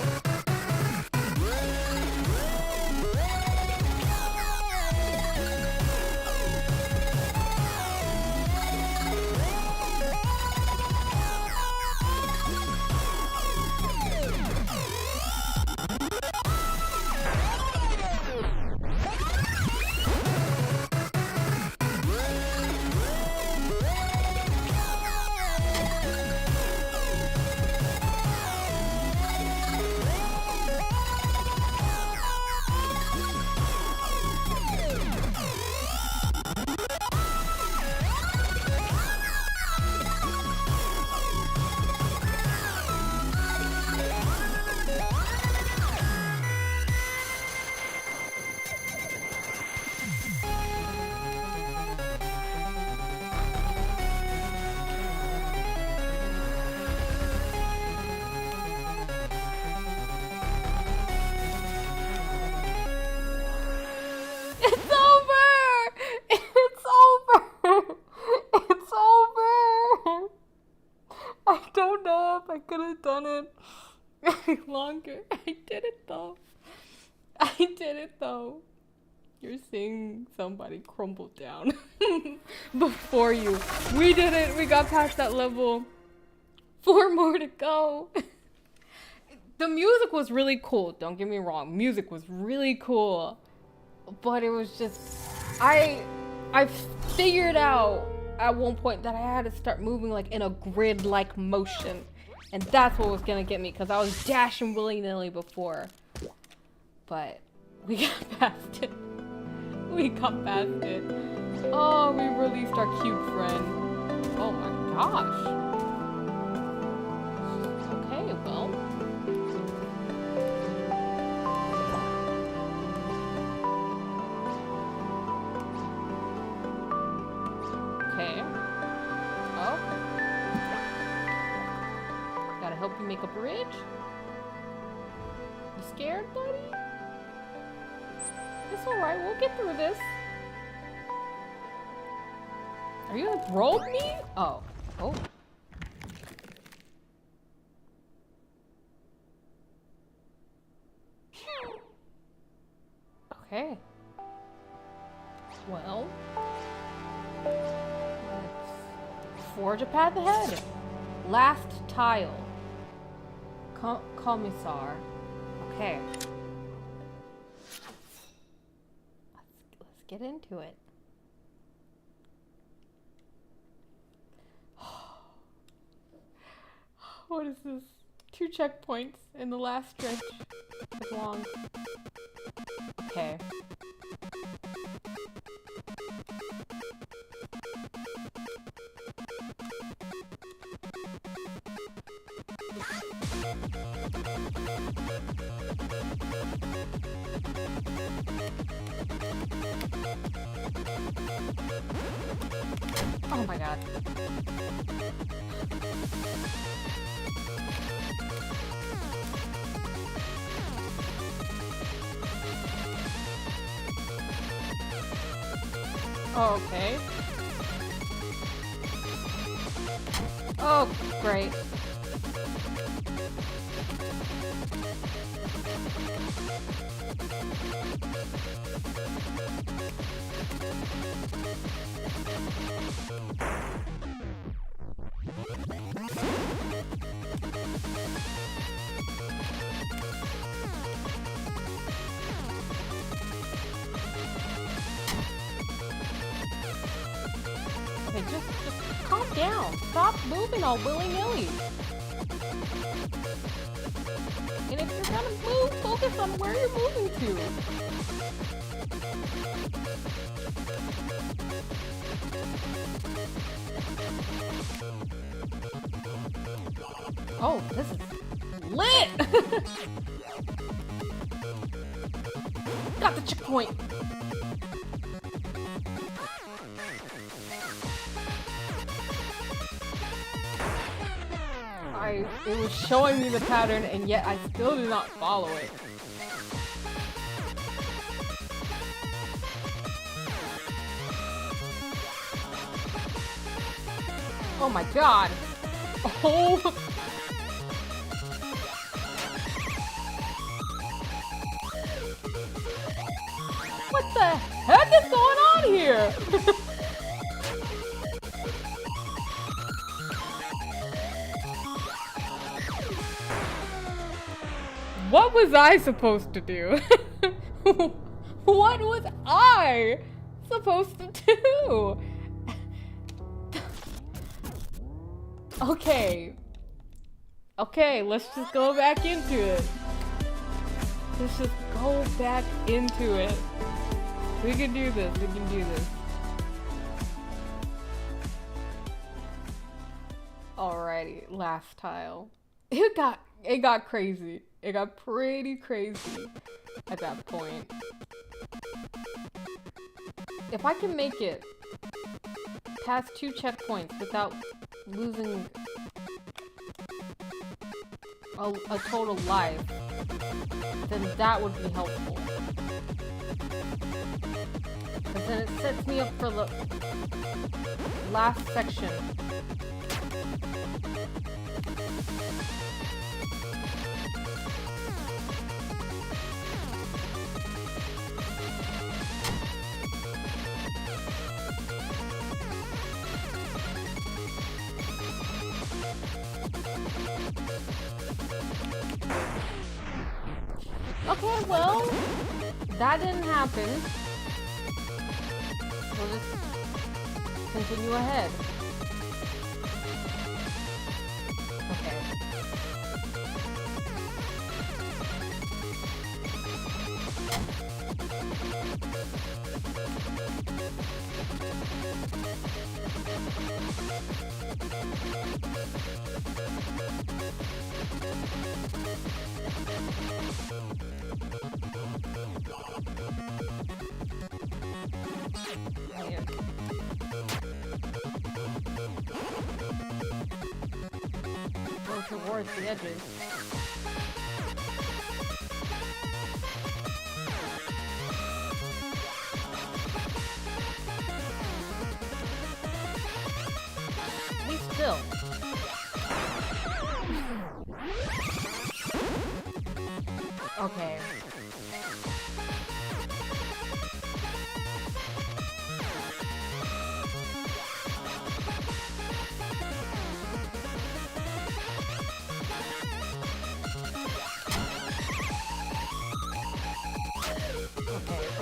It's over! It's over! It's over! I don't know if I could have done it any longer. I did it though. I did it though. You're seeing somebody crumble down before you. We did it. We got past that level. 4 more to go. The music was really cool. Don't get me wrong. Music was really cool. But it was just, I figured out at one point that I had to start moving like in a grid-like motion. And that's what was gonna get me, because I was dashing willy-nilly before. But we got past it. We got past it. Oh, we released our cute friend. Oh my gosh. Okay, well. make a bridge? You scared, buddy? It's alright, we'll get through this. Are you gonna throw me? Oh. Oh. Okay. Well. Let's forge a path ahead. Last tile. Commissar. Okay. Let's get into it. What is this? 2 checkpoints in the last stretch. It's long. Okay. Oh my god. Oh, okay. Oh, great. Okay, just calm down. Stop moving all willy-nilly. And if you're gonna move, focus on where you're moving to. Oh, this is lit! Got the checkpoint. It was showing me the pattern, and yet I still did not follow it. Oh my god! Oh! What the heck is going on here? What was I supposed to do? What was I supposed to do? Okay. Okay, let's just go back into it. Let's just go back into it. We can do this. We can do this. Alrighty, last tile. It got crazy. It got pretty crazy at that point. If I can make it past 2 checkpoints without losing a total life, then that would be helpful. Because then it sets me up for the last section. Okay, well, that didn't happen. We'll just continue ahead. Okay. towards the edges. Be still. Okay.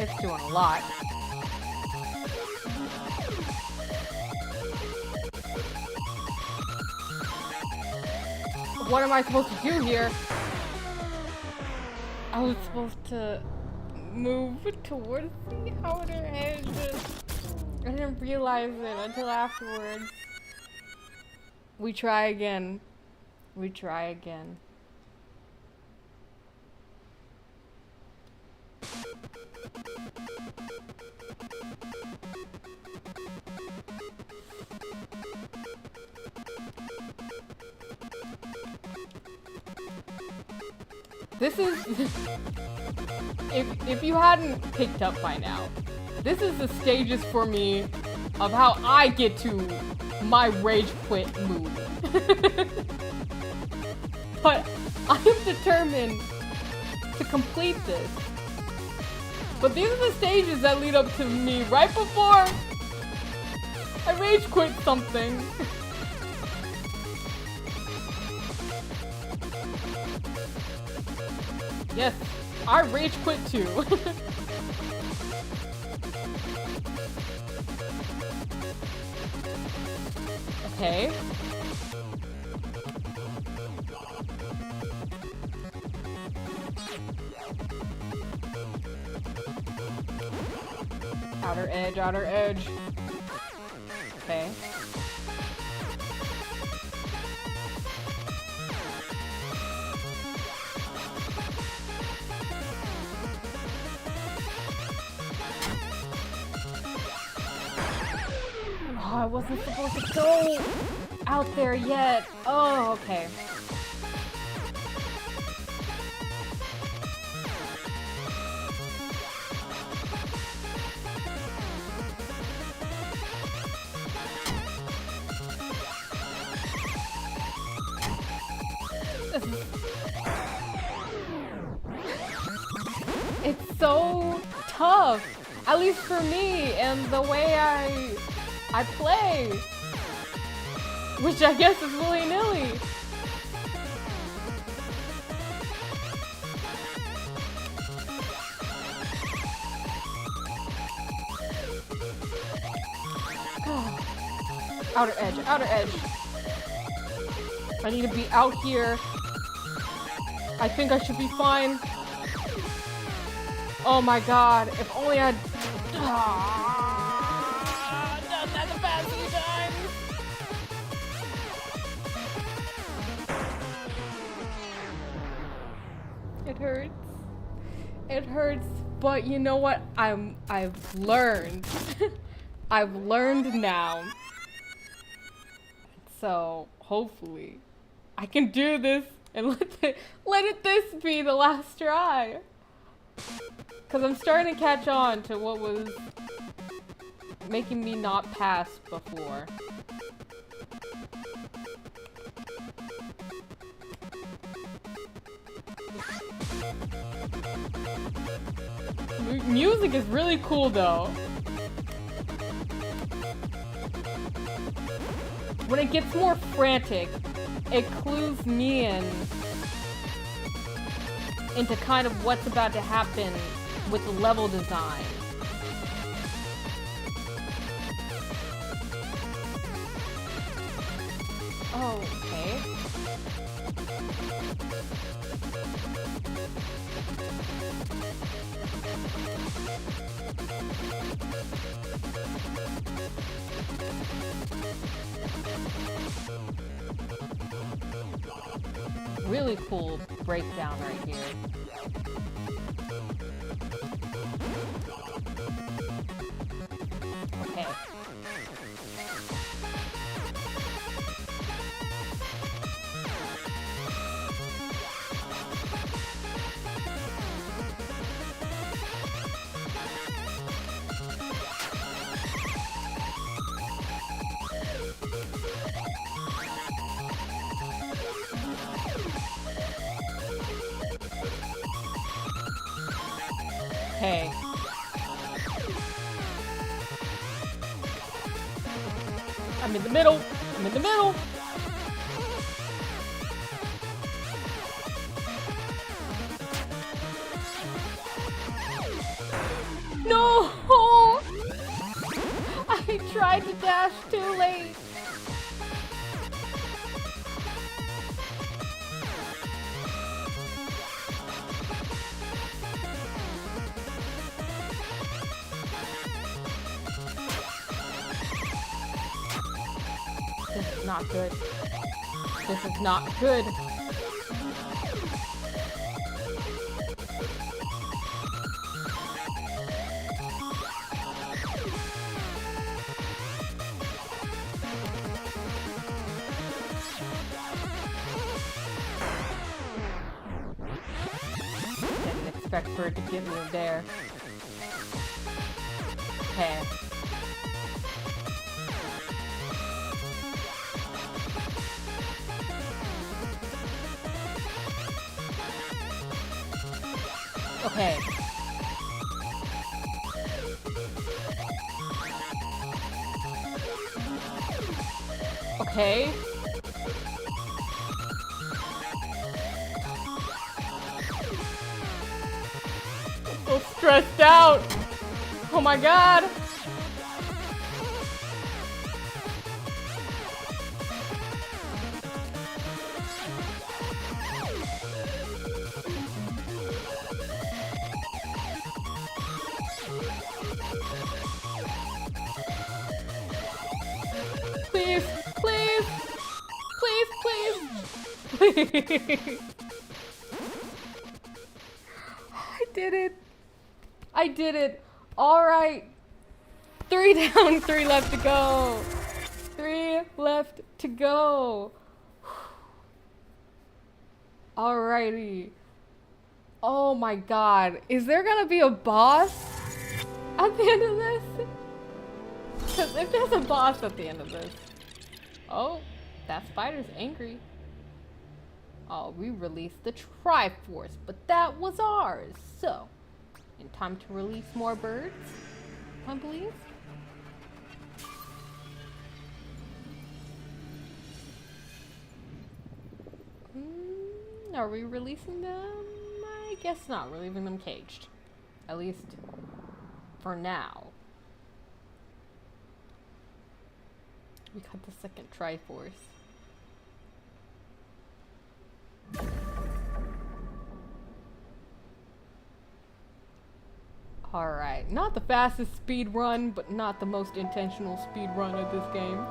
It's doing a lot. What am I supposed to do here? I was supposed to move towards the outer edge. I didn't realize it until afterwards. We try again. We try again. This is, if you hadn't picked up by now, this is the stages for me of how I get to my rage quit move. But I am determined to complete this. But these are the stages that lead up to me right before I rage quit something. Yes, I rage quit too. Okay. Outer edge, outer edge. Okay. Oh, I wasn't supposed to go out there yet. Oh, okay. It's so tough, at least for me, and the way I play, which I guess is willy-nilly. Outer edge, outer edge. I need to be out here. I think I should be fine. Oh my god, if only I'd done that the past few times. It hurts. It hurts, but you know what? I've learned. I've learned now. So hopefully I can do this and let this be the last try. Cause I'm starting to catch on to what was making me not pass before. Music is really cool though. When it gets more frantic, it clues me into kind of what's about to happen with the level design. Oh, okay. Really cool breakdown right here. Okay. Okay. I'm in the middle. I'm in the middle. No! I tried to dash too late. This is not good. This is not good. Didn't expect for it to get me there. Okay. Okay. Okay. I'm so stressed out. Oh my god. Please, please, please, please. I did it. I did it. All right. 3 down, 3 left to go. 3 left to go. Alrighty. Oh my god. Is there gonna be a boss at the end of this? Because if there's a boss at the end of this. Oh, that spider's angry. Oh, we released the Triforce, but that was ours. So, in time to release more birds, I believe. Are we releasing them? I guess not. We're leaving them caged. At least for now. We got the second Triforce. Alright, not the fastest speed run, but not the most intentional speed run of this game.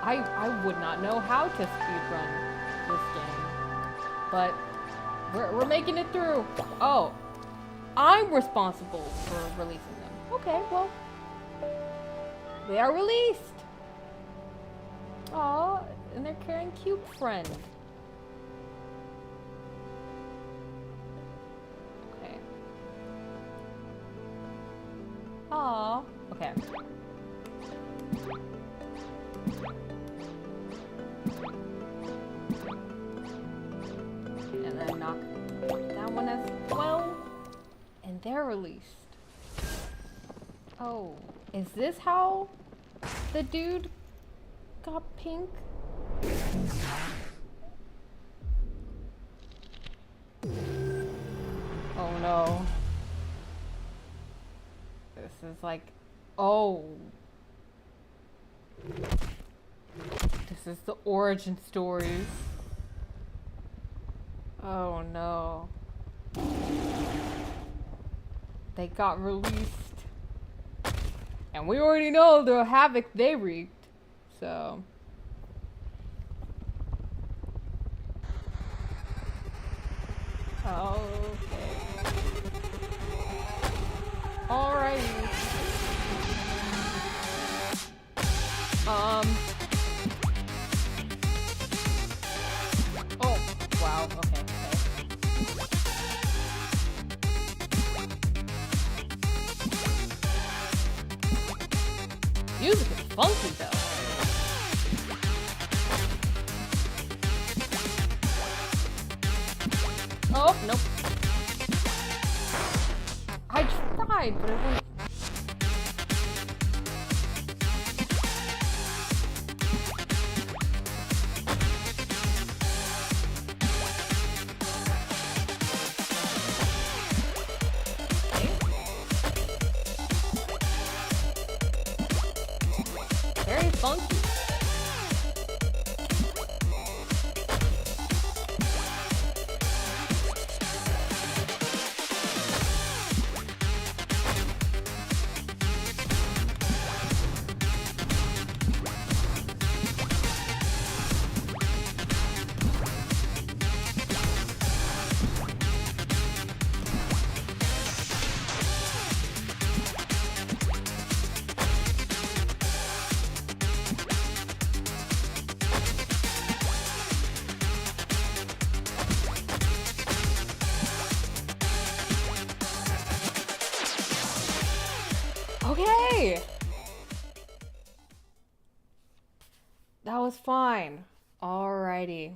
I would not know how to speed run this game. But we're making it through. Oh, I'm responsible for releasing them. Okay, well, they are released. Aw, and they're carrying Cube Friend. Okay. Aw, okay. And then knock that one as well. And they're released. Oh, is this how the dude got pink? Oh no. This is like, oh. This is the origin stories. Oh no. They got released. And we already know the havoc they wreaked. So. Okay. Alrighty. Oh, wow, okay. Music is funky though. Oh, nope. I tried, but it wouldn't. Very funky. Okay. That was fine. Alrighty.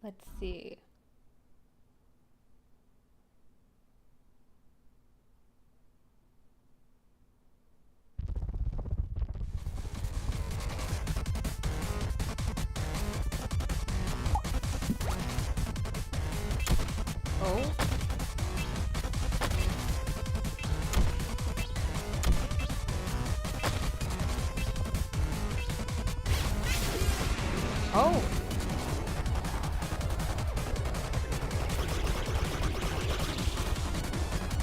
Let's see. Oh. Oh.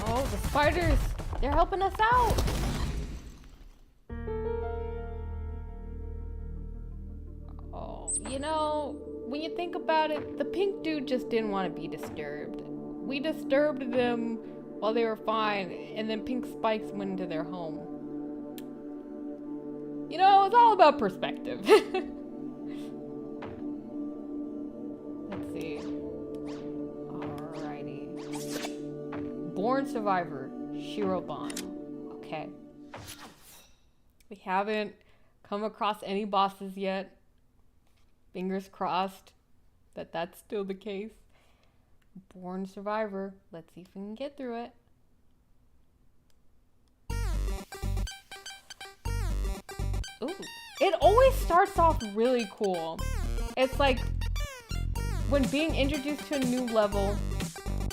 Oh, the spiders. They're helping us out. Oh, you know, when you think about it, the pink dude just didn't want to be disturbed. We disturbed them while they were fine, and then pink spikes went into their home. You know, it's all about perspective. Born Survivor, Shirobon. Okay. We haven't come across any bosses yet. Fingers crossed that that's still the case. Born Survivor. Let's see if we can get through it. Ooh. It always starts off really cool. It's like when being introduced to a new level,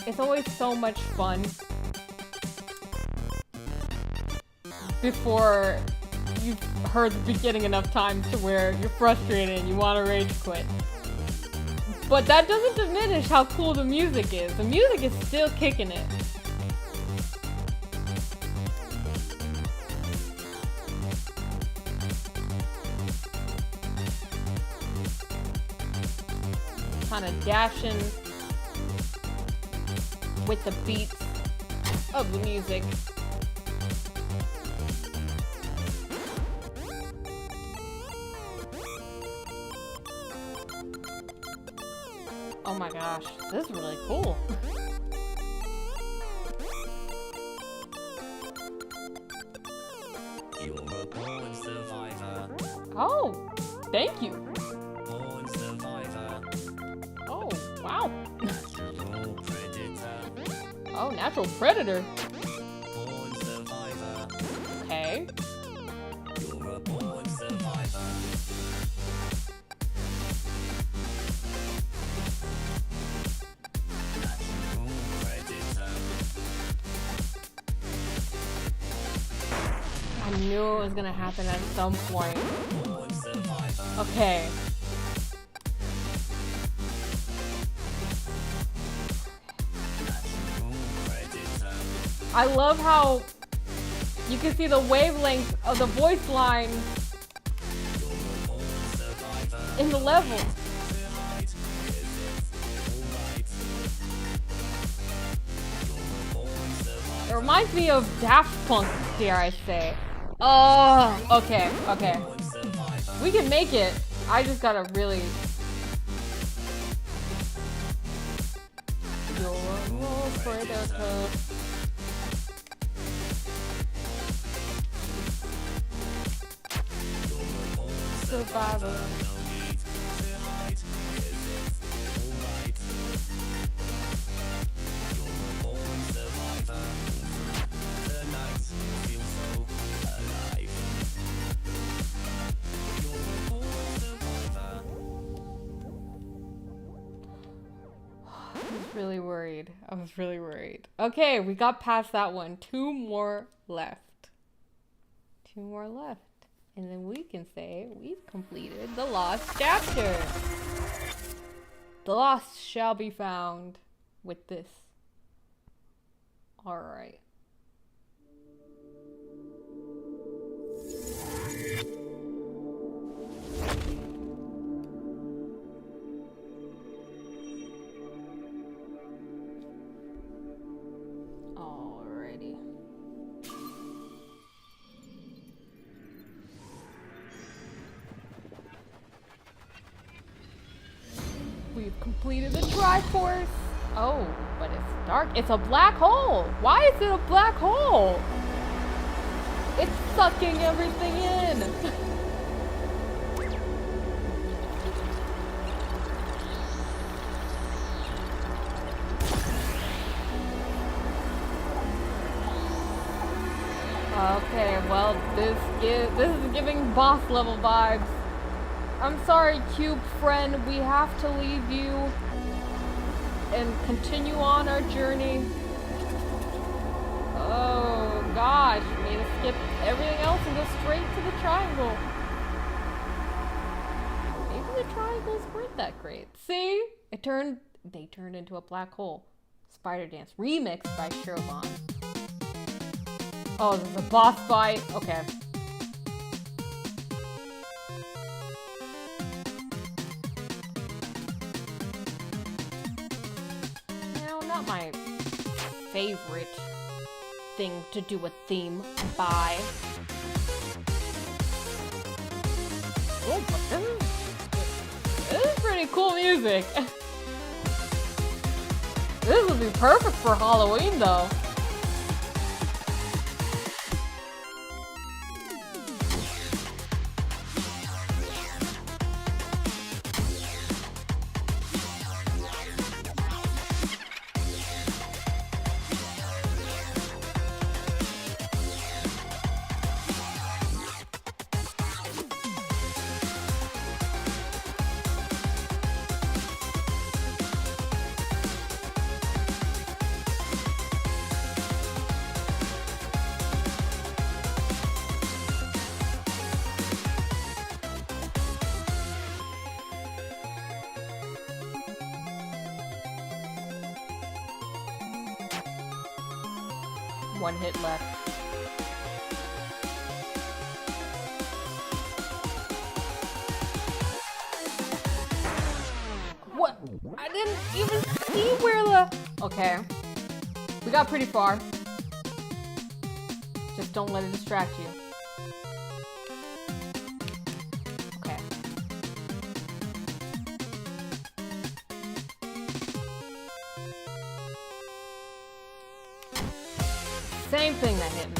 it's always so much fun before you've heard the beginning enough times to where you're frustrated and you want to rage quit. But that doesn't diminish how cool the music is. The music is still kicking it. Kind of dashing with the beats of the music. Oh my gosh, this is really cool. You're a born survivor. Oh, thank you. Born survivor. Oh, wow. Natural predator. Oh, natural predator. Born survivor. Okay. You're a born survivor. Natural predator. I knew it was gonna happen at some point. Born survivor. Okay. Natural predator. I love how you can see the wavelength of the voice line You're a born survivor. in the level. Right. Is it alright? You're a born survivor. It reminds me of Daft Punk, dare I say. Oh, okay, okay. Born survivor. We can make it. I just gotta really... You're a predator. Survivor. No need to hide. Is it alright? You're a born survivor. really worried. I was really worried. Okay, we got past that one. 2 more left. 2 more left. And then we can say we've completed the lost chapter. The lost shall be found with this. Alright. Alrighty. We've completed the Triforce. Oh, but it's dark. It's a black hole. Why is it a black hole? It's sucking everything in. Okay, well, this is giving boss level vibes. I'm sorry, Cube friend, we have to leave you and continue on our journey. Oh gosh, we need to skip everything else and go straight to the triangle. Maybe the triangles weren't that great. See? They turned into a black hole. Spider Dance remixed by Sherlon. Oh, there's a boss fight. Okay. Not my favorite thing to do a theme by. Oh, but this is pretty cool music. This would be perfect for Halloween, though. One hit left. What? I didn't even see where the... Okay. We got pretty far. Just don't let it distract you. Okay. Same thing that hit me.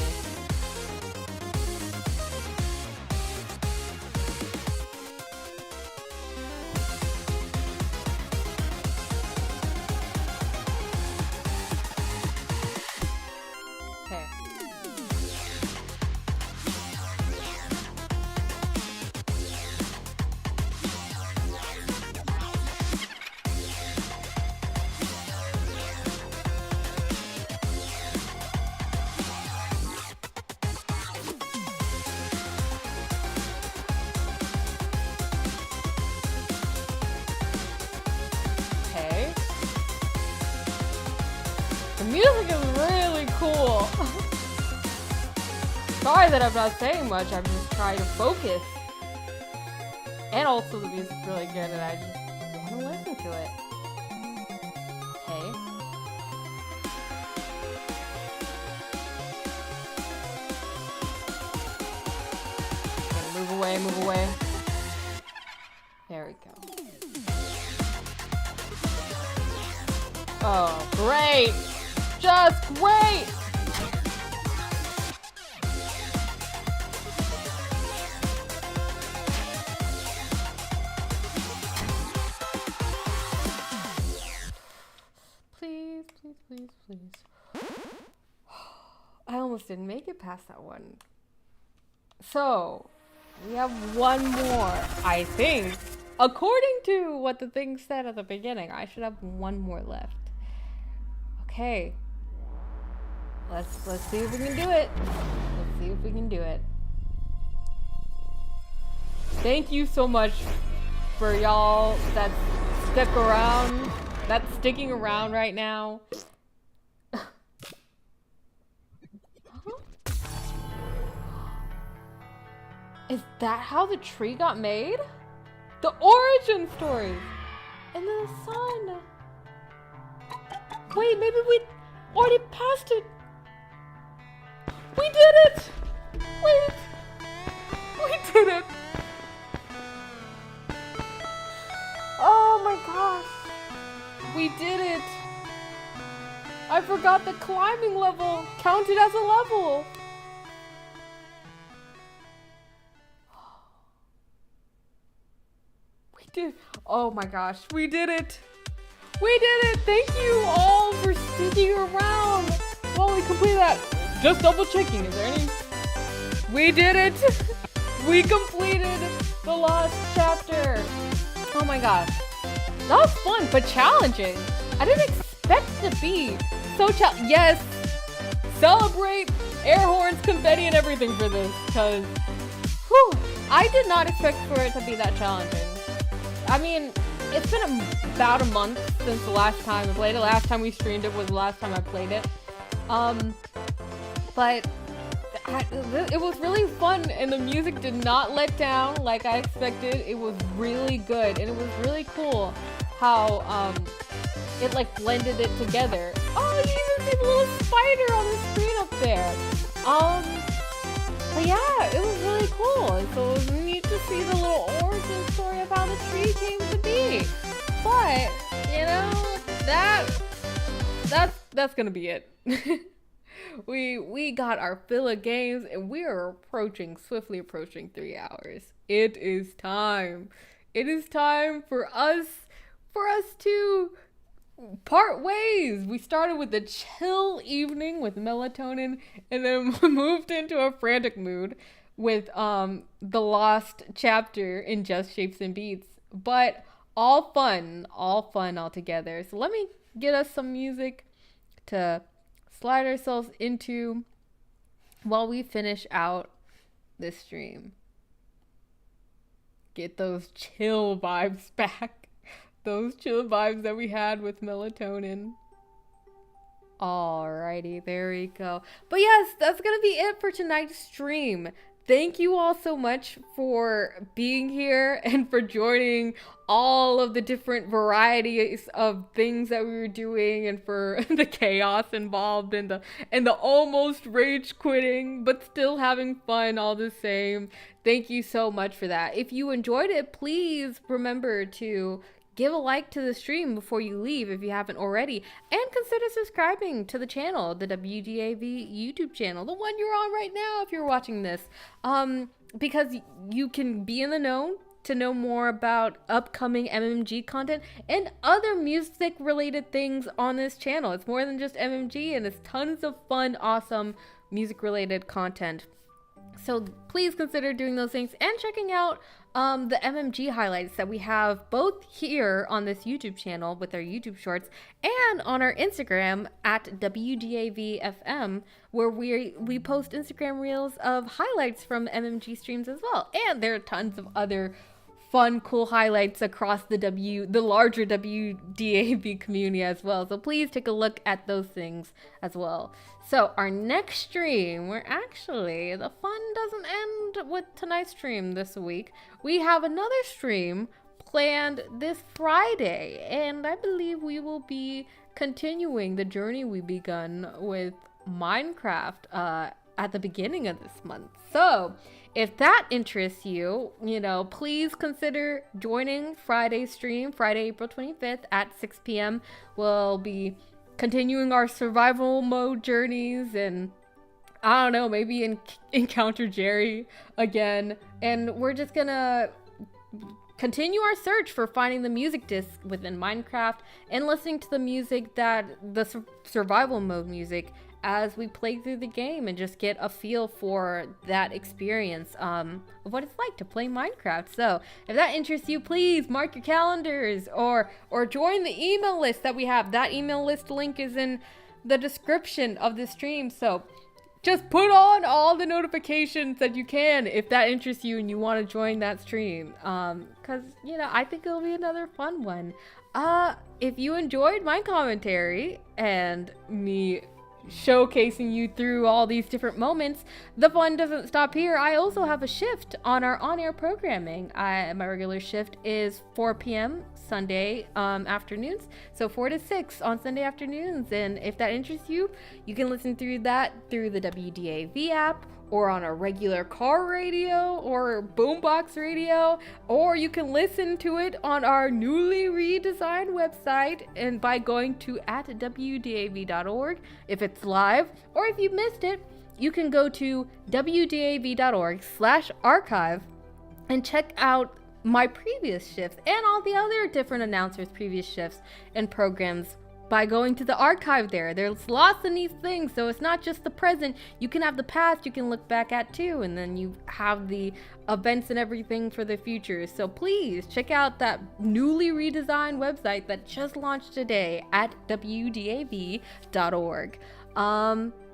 Okay. The music is really cool. Sorry that I'm not saying much, I'm just trying to focus. And also the music's really good and I just want to listen to it. Okay. Okay, move away, move away. There we go. Oh, great! Just great! Please, please, please, please. I almost didn't make it past that one. So, we have one more, I think. According to what the thing said at the beginning, I should have one more left. Okay. Let's see if we can do it. Let's see if we can do it. Thank you so much for y'all that that's sticking around right now. Is that how the tree got made? The origin story! And then the sun. Wait, maybe we already passed it. We did it! Wait! We did it! Oh my gosh! We did it! I forgot the climbing level counted as a level! We did. Oh my gosh, we did it! We did it! Thank you all for sticking around while we complete that. Just double checking, is there any? We did it! We completed the last chapter! Oh my gosh. That was fun, but challenging. I didn't expect it to be so yes! Celebrate air horns, confetti, and everything for this, because I did not expect for it to be that challenging. I mean, it's been about a month since the last time I played it. Last time we streamed it was the last time I played it. But it was really fun, and the music did not let down like I expected. It was really good, and it was really cool how it like blended it together. Oh, you even see the little spider on the screen up there. But yeah, it was really cool. And so it was neat to see the little origin story of how the tree came to be. But you know, that's gonna be it. We got our fill of games, and we are swiftly approaching 3 hours. It is time. It is time for us to part ways. We started with a chill evening with Melatonin, and then moved into a frantic mood with the lost chapter in Just Shapes and Beats. But all fun all together. So let me get us some music to slide ourselves into while we finish out this stream. Get those chill vibes back. Those chill vibes that we had with Melatonin. Alrighty, there we go. But yes, that's gonna be it for tonight's stream. Thank you all so much for being here and for joining all of the different varieties of things that we were doing, and for the chaos involved, and the almost rage quitting but still having fun all the same. Thank you so much for that. If you enjoyed it, please remember to give a like to the stream before you leave if you haven't already, and consider subscribing to the channel, the WDAV YouTube channel, the one you're on right now if you're watching this, because you can be in the know to know more about upcoming MMG content and other music related things on this channel. It's more than just MMG, and it's tons of fun, awesome music related content. So please consider doing those things and checking out the MMG highlights that we have both here on this YouTube channel with our YouTube shorts, and on our Instagram at WDAVFM, where we post Instagram reels of highlights from MMG streams as well. And there are tons of other fun, cool highlights across the larger WDAV community as well. So please take a look at those things as well. So our next stream, the fun doesn't end with tonight's stream this week. We have another stream planned this Friday, and I believe we will be continuing the journey we begun with Minecraft at the beginning of this month. So if that interests you, please consider joining Friday's stream, Friday, April 25th at 6 p.m. We'll be continuing our survival mode journeys, and I don't know, maybe encounter Jerry again. And we're just gonna continue our search for finding the music disc within Minecraft and listening to the music, that the survival mode music as we play through the game and just get a feel for that experience of what it's like to play Minecraft. So if that interests you, please mark your calendars or join the email list that we have. That email list link is in the description of the stream. So just put on all the notifications that you can if that interests you and you want to join that stream. Because, you know, I think it'll be another fun one. If you enjoyed my commentary and me showcasing you through all these different moments, the fun doesn't stop here. I also have a shift on our on-air programming. My regular shift is 4 p.m. Sunday afternoons, so 4 to 6 on Sunday afternoons. And if that interests you, you can listen through that through the WDAV app, or on a regular car radio or boombox radio, or you can listen to it on our newly redesigned website and by going to @wdav.org if it's live, or if you missed it, you can go to wdav.org/archive and check out my previous shifts and all the other different announcers' previous shifts and programs by going to the archive there. There's lots of neat things, so it's not just the present. You can have the past you can look back at too, and then you have the events and everything for the future. So please check out that newly redesigned website that just launched today at wdav.org.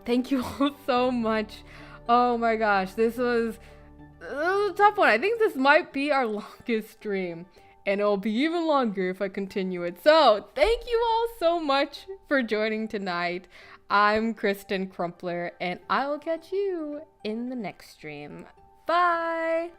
Thank you all so much. Oh my gosh, this was a tough one. I think this might be our longest stream, and it'll be even longer if I continue it. So thank you all so much for joining tonight. I'm Kristen Crumpler, and I will catch you in the next stream. Bye!